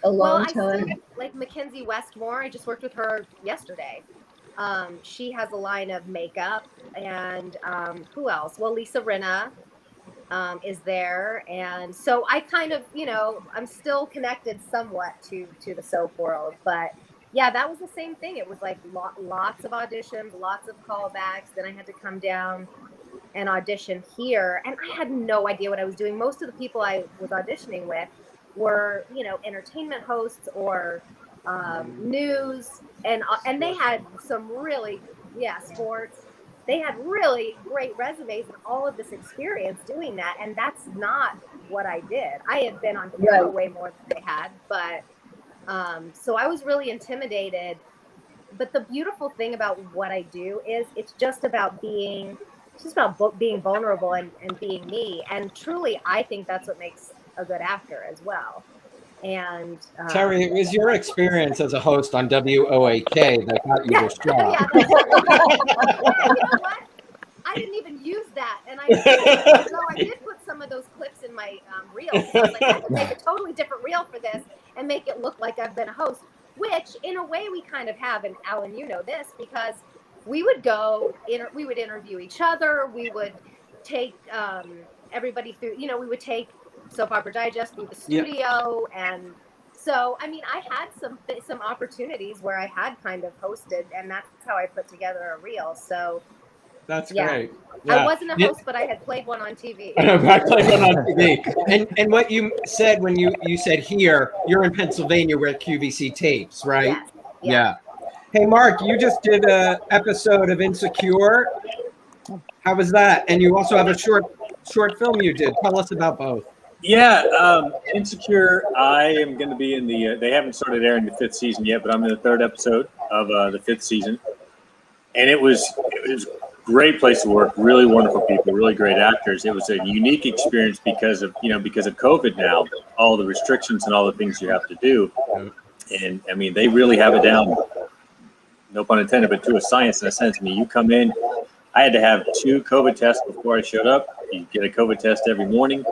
[SPEAKER 5] A long time.
[SPEAKER 6] Still, like Mackenzie Westmore, I just worked with her yesterday. She has a line of makeup, and who else? Well, Lisa Rinna is there, and so I kind of, I'm still connected somewhat to the soap world, but yeah, that was the same thing. It was like lots of auditions, lots of callbacks. Then I had to come down and audition here, and I had no idea what I was doing. Most of the people I was auditioning with were, entertainment hosts or news, and they had some really, sports. They had really great resumes and all of this experience doing that, and that's not what I did. I had been on camera way more than they had, but so I was really intimidated but the beautiful thing about what I do is it's just about being vulnerable and being me. And truly, I think that's what makes a good actor as well. And
[SPEAKER 2] Terri, it was your experience as a host on WOAK that got you this job.
[SPEAKER 6] yeah, that's true. Yeah, you know what? I didn't even use that, and I did put some of those clips in my reels. So I was like, I could make a totally different reel for this and make it look like I've been a host, which in a way we kind of have. And Alan, you know this because we would we would interview each other. We would take everybody through. You know, we would take Soap Opera Digest through the studio, and so I mean, I had some opportunities where I had kind of hosted, and that's how I put together a reel. So.
[SPEAKER 2] That's great. Yeah.
[SPEAKER 6] I wasn't a host, but I had played one on TV.
[SPEAKER 2] I played one on TV. And what you said when you said here, you're in Pennsylvania where QVC tapes, right?
[SPEAKER 6] Yes.
[SPEAKER 2] Yeah. Hey, Mark, you just did an episode of Insecure. How was that? And you also have a short film you did. Tell us about both.
[SPEAKER 3] Yeah, Insecure. I am going to be in the. They haven't started airing the 5th season yet, but I'm in the 3rd episode of the 5th season, and it was great place to work, really wonderful people, really great actors. It was a unique experience because of COVID now, all the restrictions and all the things you have to do. And I mean, they really have it down, no pun intended, but to a science in a sense. I mean, you come in, I had to have 2 COVID tests before I showed up. You get a COVID test every morning.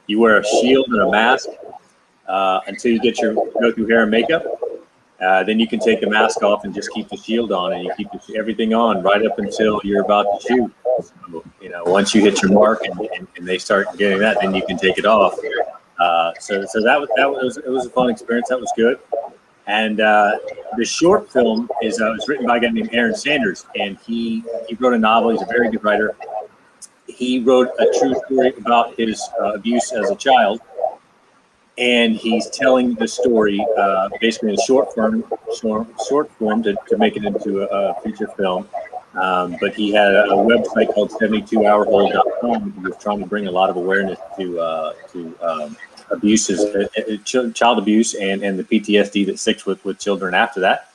[SPEAKER 3] You wear a shield and a mask until you go through hair and makeup. Then you can take the mask off and just keep the shield on, and you keep everything on right up until you're about to shoot. So, once you hit your mark and they start getting that, then you can take it off. So it was a fun experience. That was good. And the short film was written by a guy named Aaron Sanders, and he wrote a novel. He's a very good writer. He wrote a true story about his abuse as a child. And he's telling the story basically in short form to make it into a feature film. But he had a website called 72hourhold.com. He was trying to bring a lot of awareness to abuses, child abuse, and the PTSD that sticks with children after that.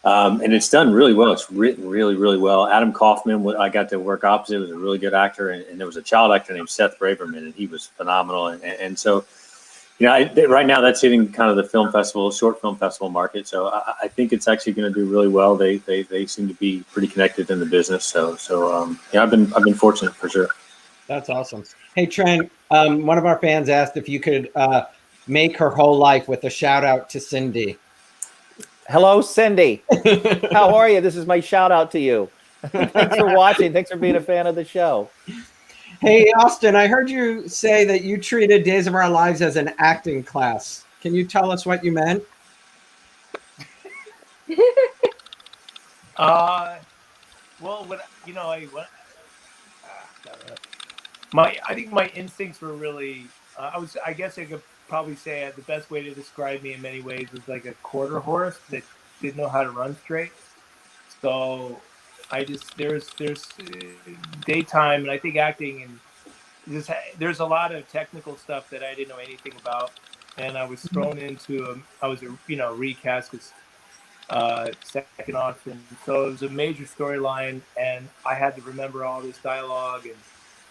[SPEAKER 3] And it's done really well. It's written really, really well. Adam Kaufman, I got to work opposite, was a really good actor. And there was a child actor named Seth Braverman, and he was phenomenal. And so, right now that's hitting kind of the short film festival market. So I think it's actually going to do really well. They seem to be pretty connected in the business. So I've been fortunate for sure.
[SPEAKER 2] That's awesome. Hey, Trent, one of our fans asked if you could make her whole life with a shout out to Cindy.
[SPEAKER 4] Hello, Cindy. How are you? This is my shout out to you. Thanks for watching. Thanks for being a fan of the show.
[SPEAKER 2] Hey, Austin, I heard you say that you treated Days of Our Lives as an acting class. Can you tell us what you meant?
[SPEAKER 7] Well, I think my instincts were really, I guess I could probably say the best way to describe me in many ways was like a quarter horse that didn't know how to run straight. So there's daytime, and I think acting, and there's a lot of technical stuff that I didn't know anything about, and I was thrown into recast as second Austin. So it was a major storyline, and I had to remember all this dialogue,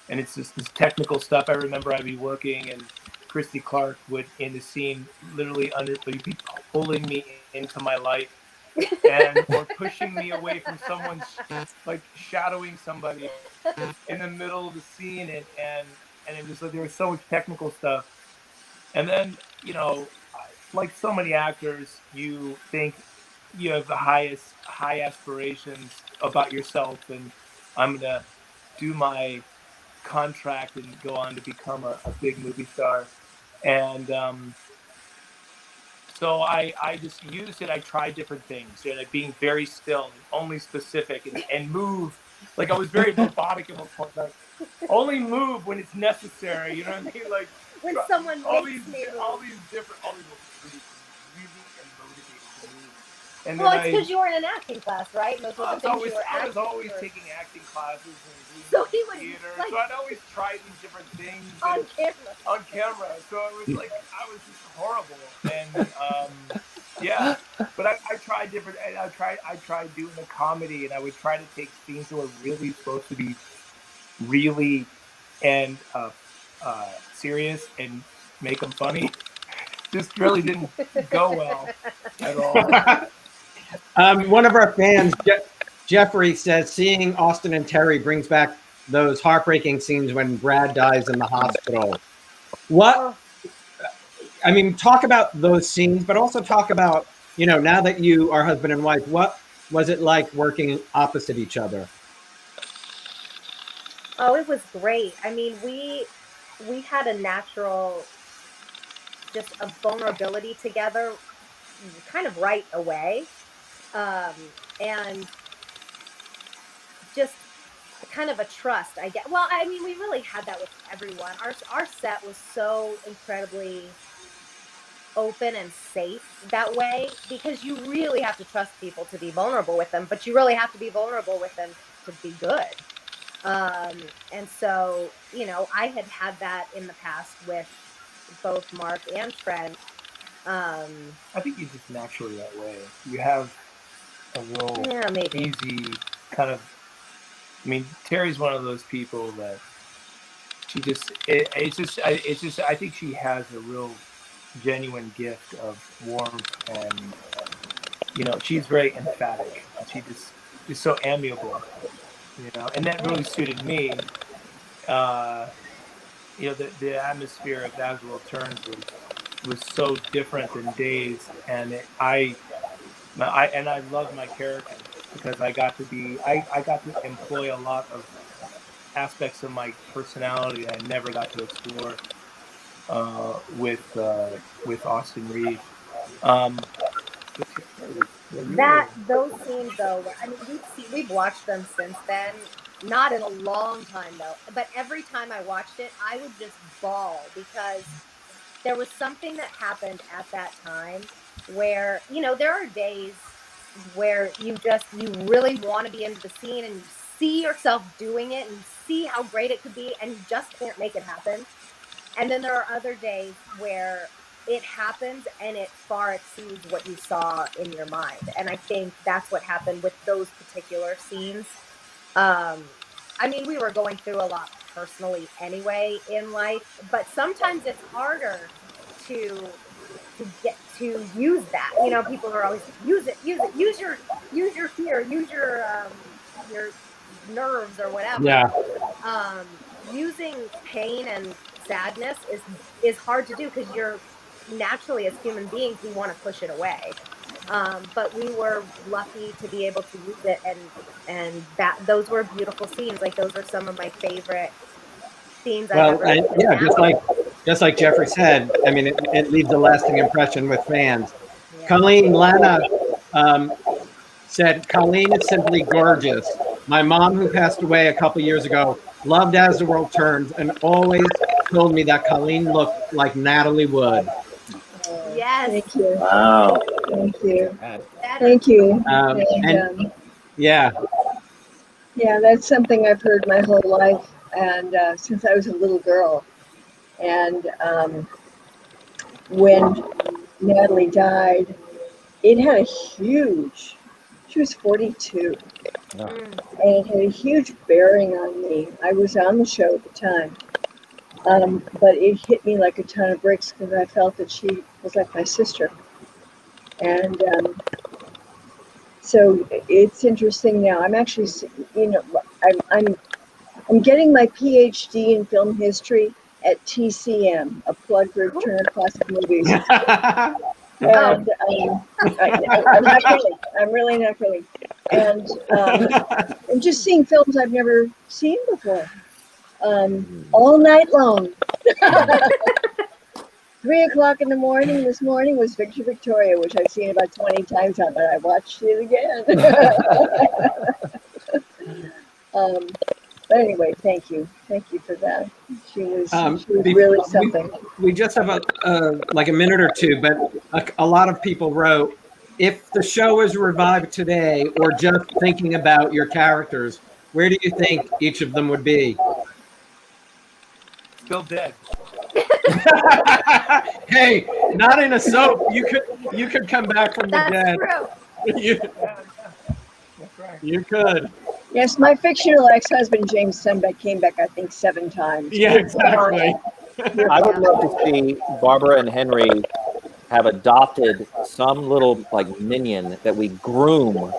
[SPEAKER 7] and it's just this technical stuff. I remember I'd be working, and Christy Clark would, in the scene, literally be pulling me into my light, or pushing me away from someone, like shadowing somebody in the middle of the scene, and it was like there was so much technical stuff. And then, like so many actors, you think you have the high aspirations about yourself, and I'm gonna do my contract and go on to become a big movie star. And so I just used it. I tried different things, being very still, and only specific, and move. Like I was very robotic at one point. Like only move when it's necessary. You know what I mean? Like
[SPEAKER 6] when someone
[SPEAKER 7] all these
[SPEAKER 6] really
[SPEAKER 7] motivated to move. And
[SPEAKER 6] well, it's because you were in an acting class, right?
[SPEAKER 7] I was always taking acting classes and
[SPEAKER 6] so he would
[SPEAKER 7] theater. So I'd always try these different things
[SPEAKER 6] on camera.
[SPEAKER 7] So it was like I was just horrible, and Yeah, but I tried different. I tried doing a comedy, and I would try to take scenes that were really supposed to be really and serious and make them funny. Just really didn't go well at all.
[SPEAKER 2] One of our fans, Jeffrey, says seeing Austin and Terri brings back those heartbreaking scenes when Brad dies in the hospital. I mean, talk about those scenes, but also talk about, now that you are husband and wife, what was it like working opposite each other?
[SPEAKER 8] Oh, it was great. I mean, we had a natural, just a vulnerability together kind of right away. And just kind of a trust, I guess. Well, I mean, we really had that with everyone. Our set was so incredibly open and safe that way, because you really have to trust people to be vulnerable with them, but you really have to be vulnerable with them to be good. And so, I had that in the past with both Mark and Trent.
[SPEAKER 7] I think you're just naturally that way. You have a real easy kind of. I mean, Terri's one of those people that she just. I think she has a real, genuine gift of warmth, and she's very emphatic. She just is so amiable, and that really suited me. The atmosphere of As the World Turns was so different than Days, and I love my character because I got to employ a lot of aspects of my personality that I never got to explore with Austin Reed.
[SPEAKER 8] Those scenes though, I mean, we've watched them since then. Not in a long time though, but every time I watched it, I would just bawl because there was something that happened at that time where, there are days where you really want to be into the scene and you see yourself doing it and you see how great it could be and you just can't make it happen. And then there are other days where it happens and it far exceeds what you saw in your mind. And I think that's what happened with those particular scenes. I mean, we were going through a lot personally anyway in life, but sometimes it's harder to get to use that. People are always use your fear, use your nerves or whatever.
[SPEAKER 2] Yeah.
[SPEAKER 8] Using pain and sadness is hard to do because you're naturally, as human beings, we want to push it away. But we were lucky to be able to use it, and those were beautiful scenes. Like, those are some of my favorite scenes I've ever seen.
[SPEAKER 2] Yeah, just like Jeffrey said, I mean, it leaves a lasting impression with fans. Yeah. Colleen Lana said, Colleen is simply gorgeous. My mom, who passed away a couple years ago, loved As the World Turns and always told me that Colleen looked like Natalie Wood.
[SPEAKER 8] Yes.
[SPEAKER 5] Thank you.
[SPEAKER 3] Wow.
[SPEAKER 5] Thank you. Thank you.
[SPEAKER 2] Yeah.
[SPEAKER 5] Yeah, that's something I've heard my whole life, and since I was a little girl. And when Natalie died, it had a huge, she was 42, and it had a huge bearing on me. I was on the show at the time, but it hit me like a ton of bricks because I felt that she was like my sister. And so it's interesting now. I'm actually, I'm getting my PhD in film history at TCM, a plug for Turner Classic Movies. And I'm not kidding. I'm really not kidding. And I'm just seeing films I've never seen before, all night long. 3 o'clock in the morning this morning was Victor Victoria, which I've seen about 20 times now, but I watched it again. But anyway, thank you for that. She was really something.
[SPEAKER 2] We just have a minute or two, but a lot of people wrote, if the show is revived today or just thinking about your characters, where do you think each of them would be?
[SPEAKER 7] Still dead.
[SPEAKER 2] Hey, not in a soap. You could come back from the
[SPEAKER 8] That's
[SPEAKER 2] dead.
[SPEAKER 8] true.
[SPEAKER 7] That's right.
[SPEAKER 2] You could.
[SPEAKER 5] Yes, my fictional ex-husband James Senbeck came back, I think, 7 times.
[SPEAKER 2] Yeah, exactly.
[SPEAKER 4] I would love to see Barbara and Henry have adopted some little like minion that we groom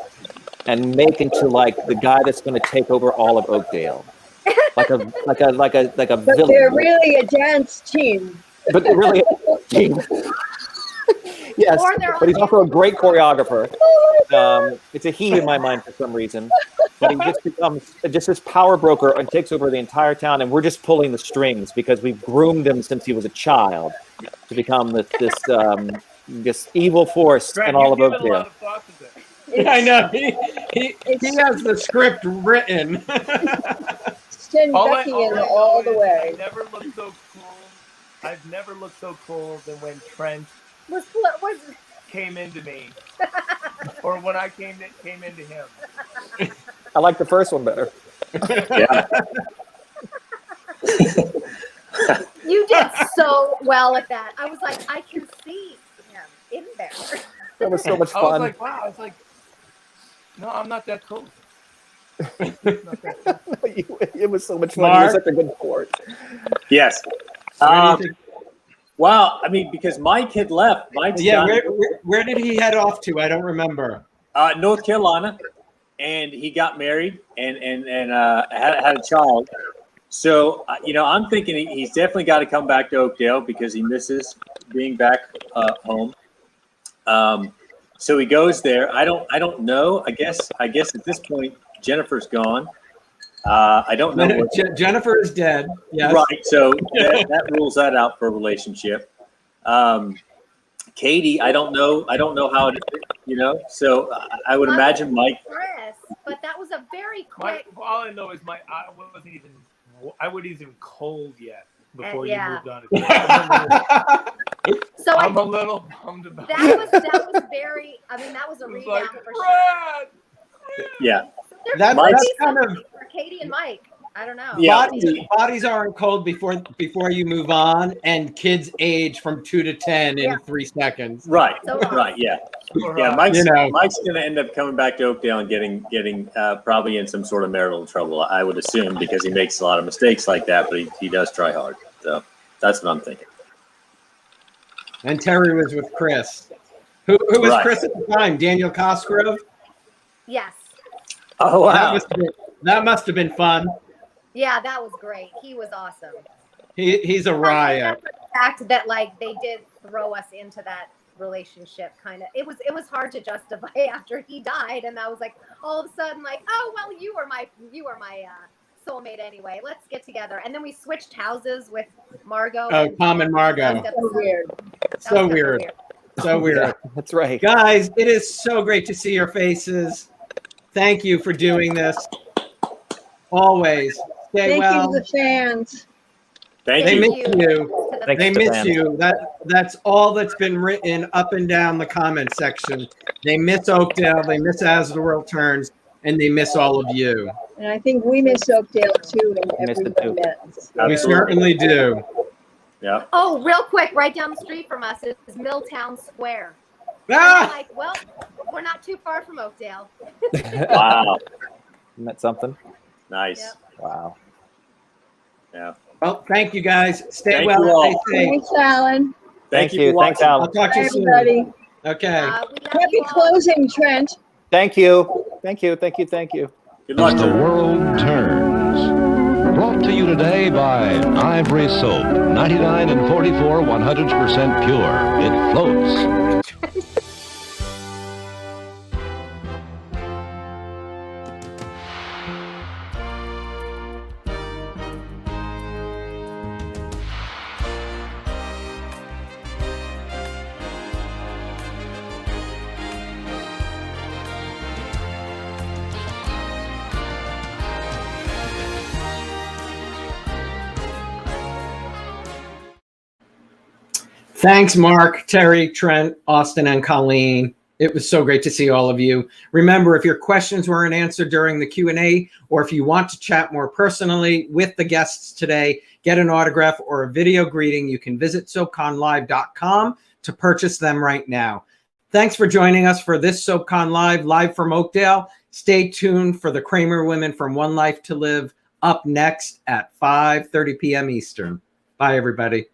[SPEAKER 4] and make into like the guy that's going to take over all of Oakdale, like a
[SPEAKER 5] But
[SPEAKER 4] villain.
[SPEAKER 5] they're really a dance team.
[SPEAKER 4] But they're really yes.
[SPEAKER 8] Or they're
[SPEAKER 4] But he's
[SPEAKER 8] on
[SPEAKER 4] also a great choreographer. It's a he in my mind for some reason. But he just becomes just this power broker and takes over the entire town, and we're just pulling the strings because we've groomed him since he was a child to become this evil force
[SPEAKER 7] Trent,
[SPEAKER 4] in all of
[SPEAKER 7] you've given a lot
[SPEAKER 4] Oakdale.
[SPEAKER 7] of thought to this.
[SPEAKER 2] I know. He has the script written.
[SPEAKER 5] Send Becky in all the
[SPEAKER 7] I
[SPEAKER 5] way.
[SPEAKER 7] never looked so cool. I've never looked so cool than when Trent
[SPEAKER 8] Was
[SPEAKER 7] came into me, or when I came into him.
[SPEAKER 4] I like the first one better.
[SPEAKER 3] Yeah.
[SPEAKER 8] you did so well at that. I was like, I can see him in there.
[SPEAKER 4] That was so much
[SPEAKER 7] I was
[SPEAKER 4] fun.
[SPEAKER 7] like, wow. I was like, no, I'm not that cool. Not that cool.
[SPEAKER 4] It was so much fun.
[SPEAKER 2] Mark?
[SPEAKER 4] He was such a good sport.
[SPEAKER 3] Yes.
[SPEAKER 2] Where do you think-
[SPEAKER 3] Well, I mean, because Mike had left. Mike's
[SPEAKER 2] yeah,
[SPEAKER 3] done.
[SPEAKER 2] where did he head off to? I don't remember.
[SPEAKER 3] North Carolina, and he got married and had a child. So I'm thinking he's definitely got to come back to Oakdale because he misses being back home. So he goes there. I don't know. I guess at this point Jennifer's gone. I don't know.
[SPEAKER 2] Jennifer is dead. Yes.
[SPEAKER 3] Right. So that rules that out for a relationship. Katie, I don't know how it, so I would imagine Mike.
[SPEAKER 8] Chris, but that was a very quick.
[SPEAKER 7] All I know is I wasn't even cold yet before you
[SPEAKER 8] Yeah.
[SPEAKER 7] moved on.
[SPEAKER 8] So
[SPEAKER 7] I'm a little bummed about
[SPEAKER 8] that was very. I mean, that was a
[SPEAKER 7] It was
[SPEAKER 8] rebound
[SPEAKER 7] like,
[SPEAKER 8] for sure.
[SPEAKER 7] Brad!
[SPEAKER 3] Yeah.
[SPEAKER 2] That's
[SPEAKER 3] Mike's
[SPEAKER 2] kind of
[SPEAKER 8] For Katie and Mike. I don't know.
[SPEAKER 3] Yeah.
[SPEAKER 2] bodies aren't cold before you move on, and kids age from 2 to 10 in 3 seconds.
[SPEAKER 3] Right.
[SPEAKER 8] So-
[SPEAKER 3] Right. Yeah.
[SPEAKER 7] Or,
[SPEAKER 3] Yeah. Mike's going to end up coming back to Oakdale and getting probably in some sort of marital trouble. I would assume because he makes a lot of mistakes like that, but he does try hard. So that's what I'm thinking.
[SPEAKER 2] And Terri was with Chris. Who was
[SPEAKER 3] Right.
[SPEAKER 2] Chris at the time? Daniel Cosgrove?
[SPEAKER 8] Yes.
[SPEAKER 3] Oh wow.
[SPEAKER 2] That must have been fun.
[SPEAKER 8] Yeah, that was great. He was awesome.
[SPEAKER 2] He's a riot.
[SPEAKER 8] The fact that like they did throw us into that relationship, kind of. It was hard to justify after he died, and I was like, all of a sudden, like, oh well, you were my soulmate anyway. Let's get together. And then we switched houses with Margot.
[SPEAKER 2] Oh, Tom and Margot.
[SPEAKER 5] So weird.
[SPEAKER 2] So weird. So weird.
[SPEAKER 4] Yeah, that's right.
[SPEAKER 2] Guys, it is so great to see your faces. Thank you for doing this. Always. Stay
[SPEAKER 5] Thank
[SPEAKER 2] well.
[SPEAKER 5] you to the fans.
[SPEAKER 3] Thank
[SPEAKER 2] They
[SPEAKER 3] you.
[SPEAKER 2] miss you.
[SPEAKER 4] Thanks
[SPEAKER 2] They
[SPEAKER 4] to
[SPEAKER 2] miss
[SPEAKER 4] fans.
[SPEAKER 2] you. That's all that's been written up and down the comment section. They miss Oakdale. They miss As the World Turns, and they miss all of you.
[SPEAKER 5] And I think we miss Oakdale too, and
[SPEAKER 4] Miss it
[SPEAKER 5] everyone
[SPEAKER 4] too.
[SPEAKER 5] met.
[SPEAKER 2] We certainly do.
[SPEAKER 3] Yeah.
[SPEAKER 8] Oh, real quick, right down the street from us is Milltown Square. And I'm
[SPEAKER 2] Ah!
[SPEAKER 8] like, well, we're not too far from Oakdale.
[SPEAKER 3] Wow.
[SPEAKER 4] Isn't that something?
[SPEAKER 3] Nice.
[SPEAKER 8] Yep.
[SPEAKER 4] Wow.
[SPEAKER 3] Yeah.
[SPEAKER 2] Well, thank you guys. Stay
[SPEAKER 3] Thank
[SPEAKER 2] well.
[SPEAKER 3] you all.
[SPEAKER 2] Stay safe.
[SPEAKER 5] Thanks, Alan.
[SPEAKER 3] Thank
[SPEAKER 4] you.
[SPEAKER 3] for
[SPEAKER 4] Thanks,
[SPEAKER 3] watching.
[SPEAKER 2] I'll
[SPEAKER 4] Alan.
[SPEAKER 2] talk to
[SPEAKER 5] Bye,
[SPEAKER 2] you soon.
[SPEAKER 5] everybody.
[SPEAKER 2] Okay.
[SPEAKER 8] We love
[SPEAKER 5] Happy
[SPEAKER 8] you all.
[SPEAKER 5] closing, Trent.
[SPEAKER 4] Thank you. Thank you. Thank you. Thank you.
[SPEAKER 3] Good luck.
[SPEAKER 1] As the world turns. Brought to you today by Ivory Soap. 99 and 44, 100% pure. It floats.
[SPEAKER 2] Thanks, Mark, Terri, Trent, Austin, and Colleen. It was so great to see all of you. Remember, if your questions weren't answered during the Q&A, or if you want to chat more personally with the guests today, get an autograph or a video greeting, you can visit soapconlive.com to purchase them right now. Thanks for joining us for this SoapCon live from Oakdale. Stay tuned for the Kramer Women from One Life to Live up next at 5:30 p.m. Eastern. Bye, everybody.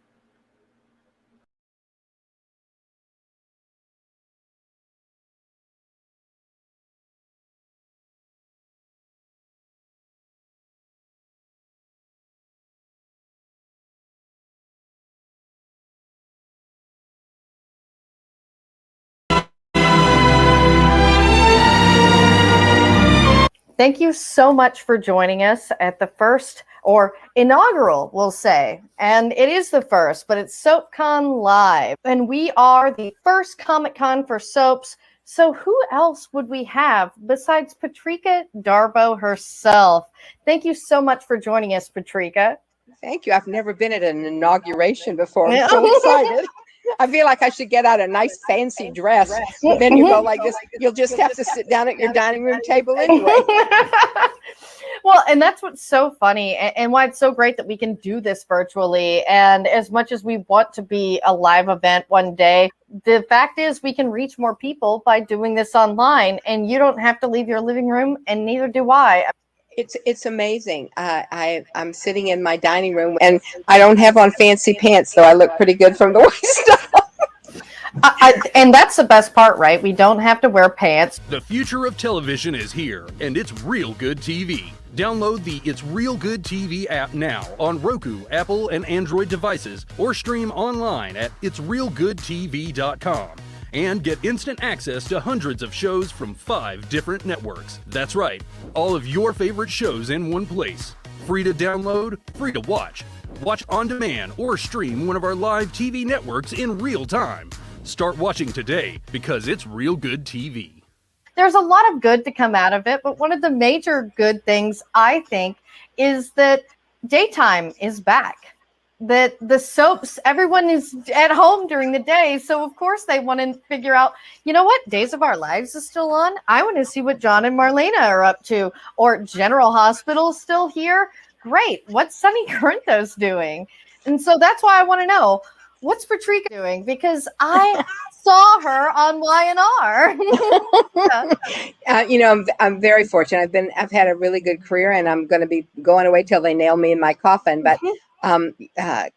[SPEAKER 9] Thank you so much for joining us at the first, or inaugural, we'll say. And it is the first, but it's SoapCon Live. And we are the first Comic-Con for soaps. So who else would we have besides Patrika Darbo herself? Thank you so much for joining us, Patrika.
[SPEAKER 10] Thank you. I've never been at an inauguration before. I'm so excited. I feel like I should get out a nice fancy dress. But then you go like this, you'll just have to sit down at your dining room table anyway.
[SPEAKER 9] Well, and that's what's so funny and why it's so great that we can do this virtually. And as much as we want to be a live event one day, the fact is we can reach more people by doing this online, and you don't have to leave your living room, and neither do I.
[SPEAKER 10] It's amazing. I'm sitting in my dining room, and I don't have on fancy pants, so I look pretty good from the waist up.
[SPEAKER 9] And that's the best part, right? We don't have to wear pants.
[SPEAKER 11] The future of television is here, and it's Real Good TV. Download the It's Real Good TV app now on Roku, Apple, and Android devices, or stream online at itsrealgoodtv.com. And get instant access to hundreds of shows from 5 different networks. That's right, all of your favorite shows in one place. Free to download, free to watch. Watch on demand or stream one of our live TV networks in real time. Start watching today because it's Real Good TV.
[SPEAKER 9] There's a lot of good to come out of it, but one of the major good things, I think, is that daytime is back. That the soaps, everyone is at home during the day, so of course they want to figure out, you know what, Days of Our Lives is still on. I want to see what John and Marlena are up to, or General Hospital is still here. Great, what's Sunny Corinthos doing? And so that's why I want to know, what's Patrika doing? Because I saw her on
[SPEAKER 10] Y&R. I'm very fortunate. I've had a really good career, and I'm going to be going away till they nail me in my coffin. But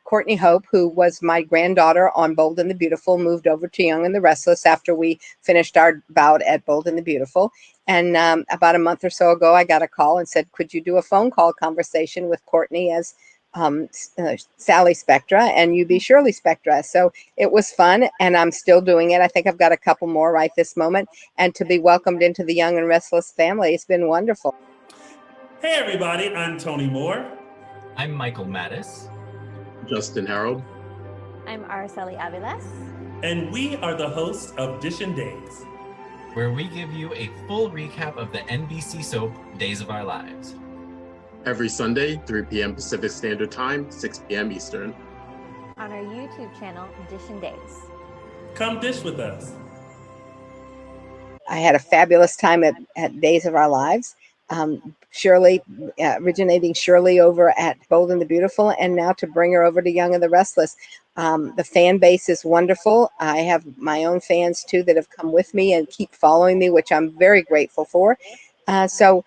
[SPEAKER 10] Courtney Hope, who was my granddaughter on Bold and the Beautiful, moved over to Young and the Restless after we finished our bout at Bold and the Beautiful. And about a month or so ago, I got a call and said, could you do a phone call conversation with Courtney as Sally Spectra, and you be Shirley Spectra. So it was fun, and I'm still doing it. I think I've got a couple more right this moment. And to be welcomed into the Young and Restless family, it's been wonderful.
[SPEAKER 12] Hey everybody, I'm Tony Moore.
[SPEAKER 13] I'm Michael Mattis.
[SPEAKER 14] Justin Harold.
[SPEAKER 15] I'm Araceli Aviles.
[SPEAKER 12] And we are the hosts of Dishin' Days,
[SPEAKER 13] where we give you a full recap of the NBC soap Days of Our Lives.
[SPEAKER 14] Every Sunday, 3 p.m. Pacific Standard Time, 6 p.m. Eastern.
[SPEAKER 15] On our YouTube channel, Dishin' Days.
[SPEAKER 12] Come dish with us.
[SPEAKER 10] I had a fabulous time at Days of Our Lives. Shirley, originating Shirley over at Bold and the Beautiful, and now to bring her over to Young and the Restless. The fan base is wonderful. I have my own fans too that have come with me and keep following me, which I'm very grateful for. So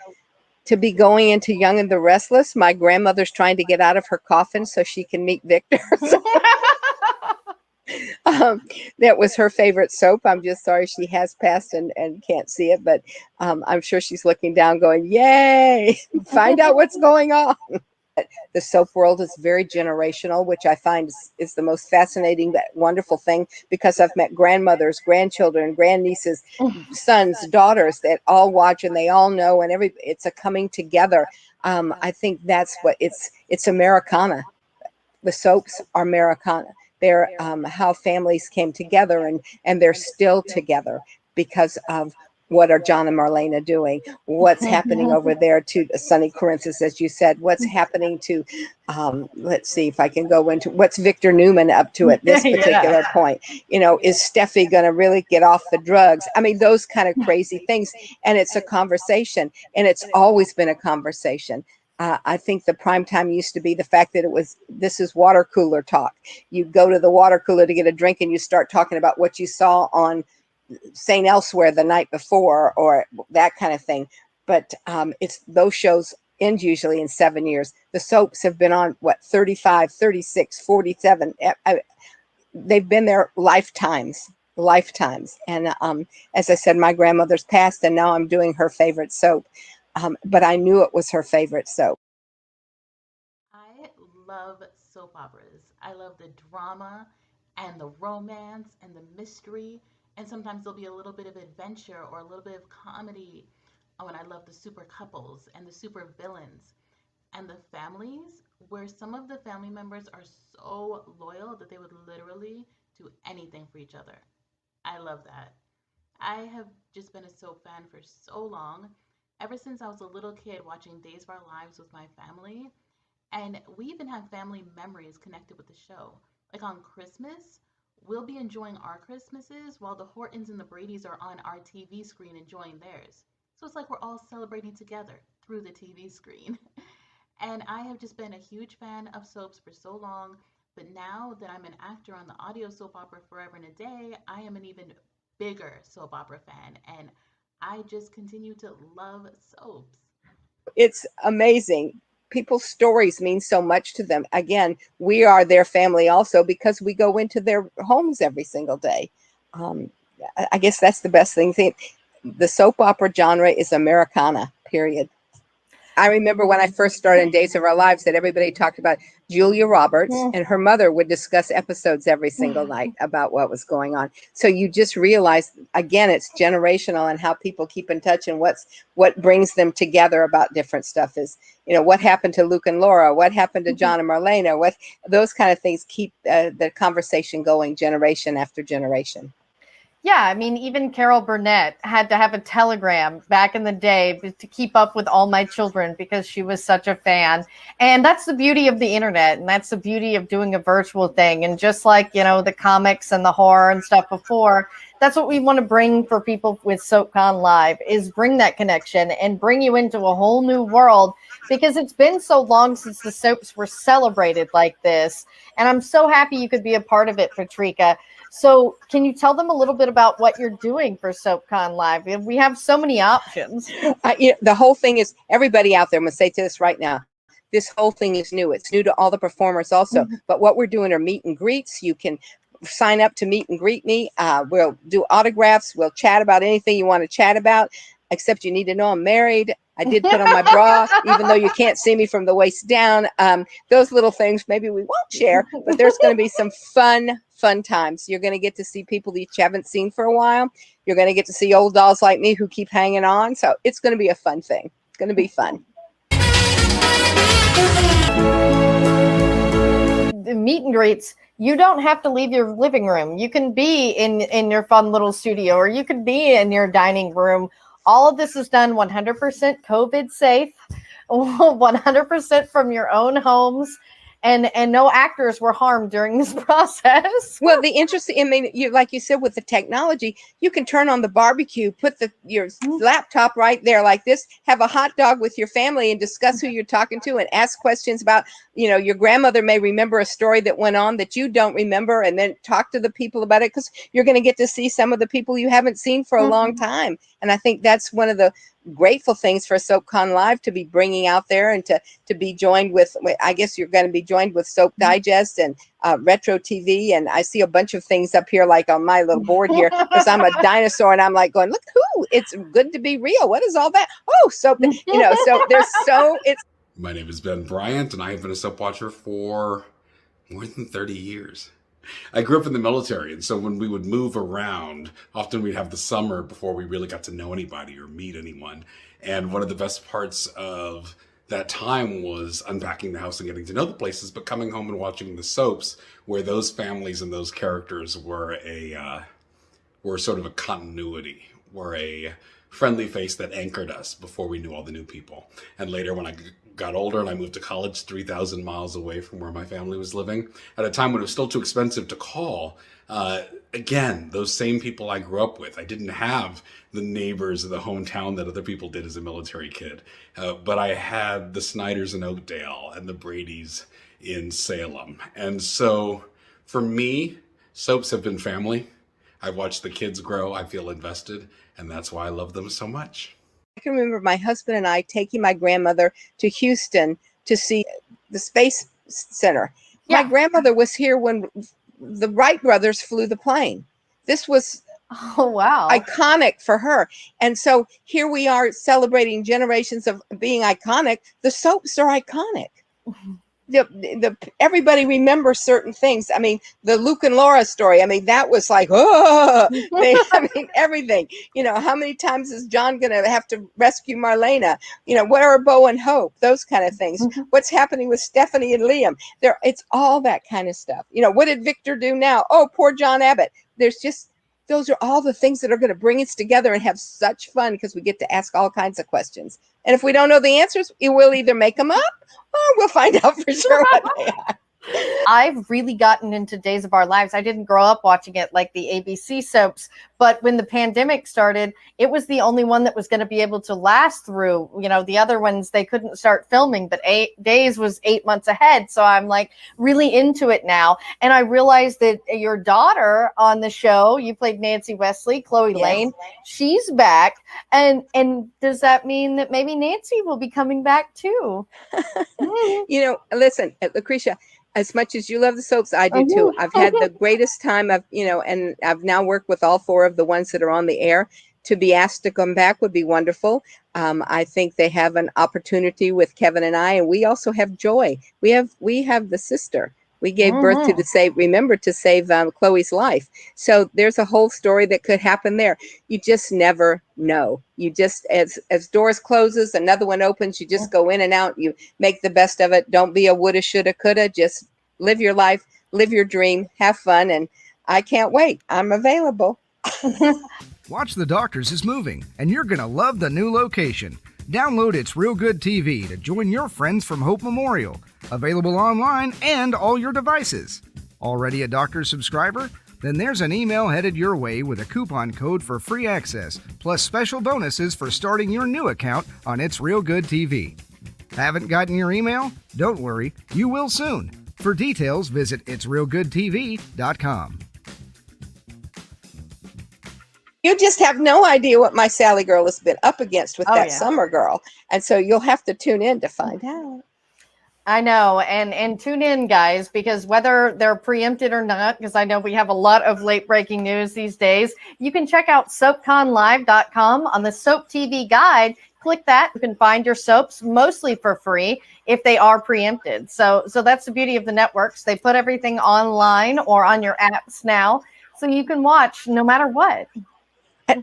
[SPEAKER 10] to be going into Young and the Restless, my grandmother's trying to get out of her coffin so she can meet Victor. That was her favorite soap. I'm just sorry she has passed and can't see it, but I'm sure she's looking down going, yay, find out what's going on. The soap world is very generational, which I find is the most fascinating, wonderful thing, because I've met grandmothers, grandchildren, grandnieces, sons, daughters that all watch and they all know, and it's a coming together. I think that's what it's Americana. The soaps are Americana. They're how families came together, and they're still together because of what are John and Marlena doing? What's happening over there to Sonny Corinthus, as you said? What's happening to, let's see if I can go into, what's Victor Newman up to at this particular point? You know, is Steffi going to really get off the drugs? I mean, those kind of crazy things. And it's a conversation, and it's always been a conversation. I think the prime time used to be the fact that this is water cooler talk. You go to the water cooler to get a drink and you start talking about what you saw on St. Elsewhere the night before, or that kind of thing. But it's those shows end usually in 7 years. The soaps have been on, 35, 36, 47. They've been there lifetimes. And as I said, my grandmother's passed, and now I'm doing her favorite soap. But I knew it was her favorite soap.
[SPEAKER 16] I love soap operas. I love the drama and the romance and the mystery. And sometimes there'll be a little bit of adventure or a little bit of comedy. Oh, and I love the super couples and the super villains and the families, where some of the family members are so loyal that they would literally do anything for each other. I love that. I have just been a soap fan for so long, ever since I was a little kid watching Days of Our Lives with my family. And we even have family memories connected with the show. Like on Christmas, we'll be enjoying our Christmases while the Hortons and the Bradys are on our TV screen enjoying theirs. So it's like we're all celebrating together through the TV screen. And I have just been a huge fan of soaps for so long, but now that I'm an actor on the audio soap opera Forever and a Day, I am an even bigger soap opera fan, and I just continue to love soaps.
[SPEAKER 10] It's amazing. People's stories mean so much to them. Again, we are their family also because we go into their homes every single day. I guess that's the best thing. The soap opera genre is Americana, period. I remember when I first started in Days of Our Lives that everybody talked about Julia Roberts, and her mother would discuss episodes every single night about what was going on. So you just realize, again, it's generational, and how people keep in touch, and what brings them together about different stuff is, what happened to Luke and Laura, what happened to John and Marlena, those kind of things keep the conversation going generation after generation.
[SPEAKER 9] Yeah, I mean, even Carol Burnett had to have a telegram back in the day to keep up with all my children because she was such a fan. And that's the beauty of the internet, and that's the beauty of doing a virtual thing. And just like, the comics and the horror and stuff before, that's what we want to bring for people with SoapCon Live, is bring that connection and bring you into a whole new world, because it's been so long since the soaps were celebrated like this. And I'm so happy you could be a part of it, Patrika. So can you tell them a little bit about what you're doing for SoapCon Live? We have so many options.
[SPEAKER 10] The whole thing is, everybody out there, I'm going to say to this right now, this whole thing is new. It's new to all the performers also. Mm-hmm. But what we're doing are meet and greets. You can sign up to meet and greet me. We'll do autographs. We'll chat about anything you want to chat about, except you need to know I'm married. I did put on my bra, even though you can't see me from the waist down. Those little things maybe we won't share, but there's going to be some fun times. You're going to get to see people that you haven't seen for a while. You're going to get to see old dolls like me who keep hanging on. So it's going to be a fun thing. It's going to be fun.
[SPEAKER 9] The meet and greets, you don't have to leave your living room. You can be in your fun little studio, or you could be in your dining room. All of this is done 100% COVID safe, 100% from your own homes, and no actors were harmed during this process.
[SPEAKER 10] Well, the interesting, like you said, with the technology, you can turn on the barbecue, put your laptop right there like this, have a hot dog with your family and discuss who you're talking to and ask questions about, your grandmother may remember a story that went on that you don't remember, and then talk to the people about it, because you're going to get to see some of the people you haven't seen for a long time. And I think that's one of the grateful things for SoapCon Live to be bringing out there, and to be joined with, I guess you're going to be joined with Soap Digest and Retro TV. And I see a bunch of things up here, like on my little board here, because I'm a dinosaur, and I'm like going, look who, it's good to be real. What is all that? Oh, so, so there's
[SPEAKER 17] My name is Ben Bryant, and I have been a soap watcher for more than 30 years. I grew up in the military, and so when we would move around, often we'd have the summer before we really got to know anybody or meet anyone. And one of the best parts of that time was unpacking the house and getting to know the places, but coming home and watching the soaps, where those families and those characters were sort of a continuity, were a friendly face that anchored us before we knew all the new people. And later, when I got older and I moved to college 3,000 miles away from where my family was living, at a time when it was still too expensive to call, again, those same people I grew up with. I didn't have the neighbors of the hometown that other people did as a military kid, but I had the Snyders in Oakdale and the Bradys in Salem. And so for me, soaps have been family. I've watched the kids grow. I feel invested, and that's why I love them so much.
[SPEAKER 10] I can remember my husband and I taking my grandmother to Houston to see the Space Center. Yeah. My grandmother was here when the Wright brothers flew the plane. This was iconic for her. And so here we are celebrating generations of being iconic. The soaps are iconic. Everybody remembers certain things. I mean, the Luke and Laura story, I mean, that was like, oh, I mean, everything. You know, how many times is John going to have to rescue Marlena? You know, where are Bo and Hope? Those kind of things. What's happening with Stephanie and Liam? It's all that kind of stuff. You know, what did Victor do now? Oh, poor John Abbott. Those are all the things that are going to bring us together and have such fun because we get to ask all kinds of questions. And if we don't know the answers, we'll either make them up or we'll find out for sure what they are.
[SPEAKER 9] I've really gotten into Days of Our Lives. I didn't grow up watching it like the ABC soaps, but when the pandemic started, it was the only one that was going to be able to last through, you know, the other ones, they couldn't start filming, but Days was 8 months ahead. So I'm like really into it now. And I realized that your daughter on the show, you played Nancy Wesley, Chloe Lane, she's back. And does that mean that maybe Nancy will be coming back too?
[SPEAKER 10] You know, listen, Lucretia, as much as you love the soaps, I do too. I've had the greatest time and I've now worked with all 4 of the ones that are on the air. To be asked to come back would be wonderful. I think they have an opportunity with Kevin and I, and we also have Joy. We have the sister. We gave birth to save Chloe's life. So there's a whole story that could happen there. You just never know. You just, as doors closes, another one opens, you just go in and out. You make the best of it. Don't be a woulda, shoulda, coulda. Just live your life, live your dream, have fun. And I can't wait. I'm available.
[SPEAKER 18] Watch The Doctors is Moving, and you're going to love the new location. Download It's Real Good TV to join your friends from Hope Memorial. Available online and all your devices. Already a Doctors subscriber? Then there's an email headed your way with a coupon code for free access, plus special bonuses for starting your new account on It's Real Good TV. Haven't gotten your email? Don't worry, you will soon. For details, visit itsrealgoodtv.com.
[SPEAKER 10] You just have no idea what my Sally girl has been up against with that Summer girl. And so you'll have to tune in to find out.
[SPEAKER 9] I know. And tune in, guys, because whether they're preempted or not, because I know we have a lot of late breaking news these days, you can check out soapconlive.com on the Soap TV guide. Click that. You can find your soaps mostly for free if they are preempted. So that's the beauty of the networks. They put everything online or on your apps now, so you can watch no matter what.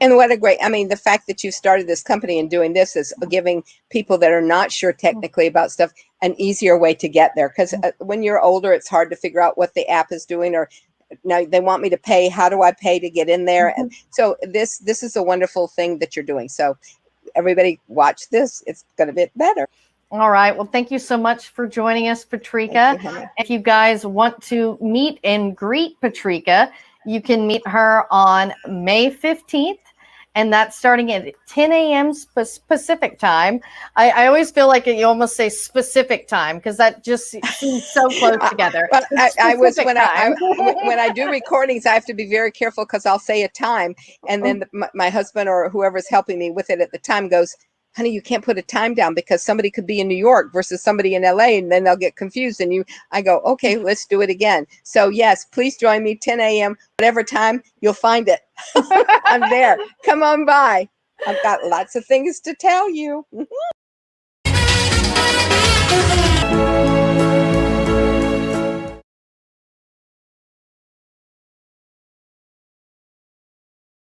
[SPEAKER 10] And what a great, I mean, the fact that you started this company and doing this is giving people that are not sure technically about stuff an easier way to get there. Because when you're older, it's hard to figure out what the app is doing, or now they want me to pay. How do I pay to get in there? And so this is a wonderful thing that you're doing. So everybody watch this. It's going to get better.
[SPEAKER 9] All right. Well, thank you so much for joining us, Patrika. If you guys want to meet and greet Patrika, you can meet her on May 15th, and that's starting at 10 a.m. Pacific time. I always feel like you almost say specific time because that just seems so close together.
[SPEAKER 10] When I do recordings, I have to be very careful because I'll say a time, and then my husband or whoever's helping me with it at the time goes, honey, you can't put a time down because somebody could be in New York versus somebody in LA, and then they'll get confused. And I go, okay, let's do it again. So yes, please join me 10 a.m. whatever time, you'll find it. I'm there. Come on by. I've got lots of things to tell you.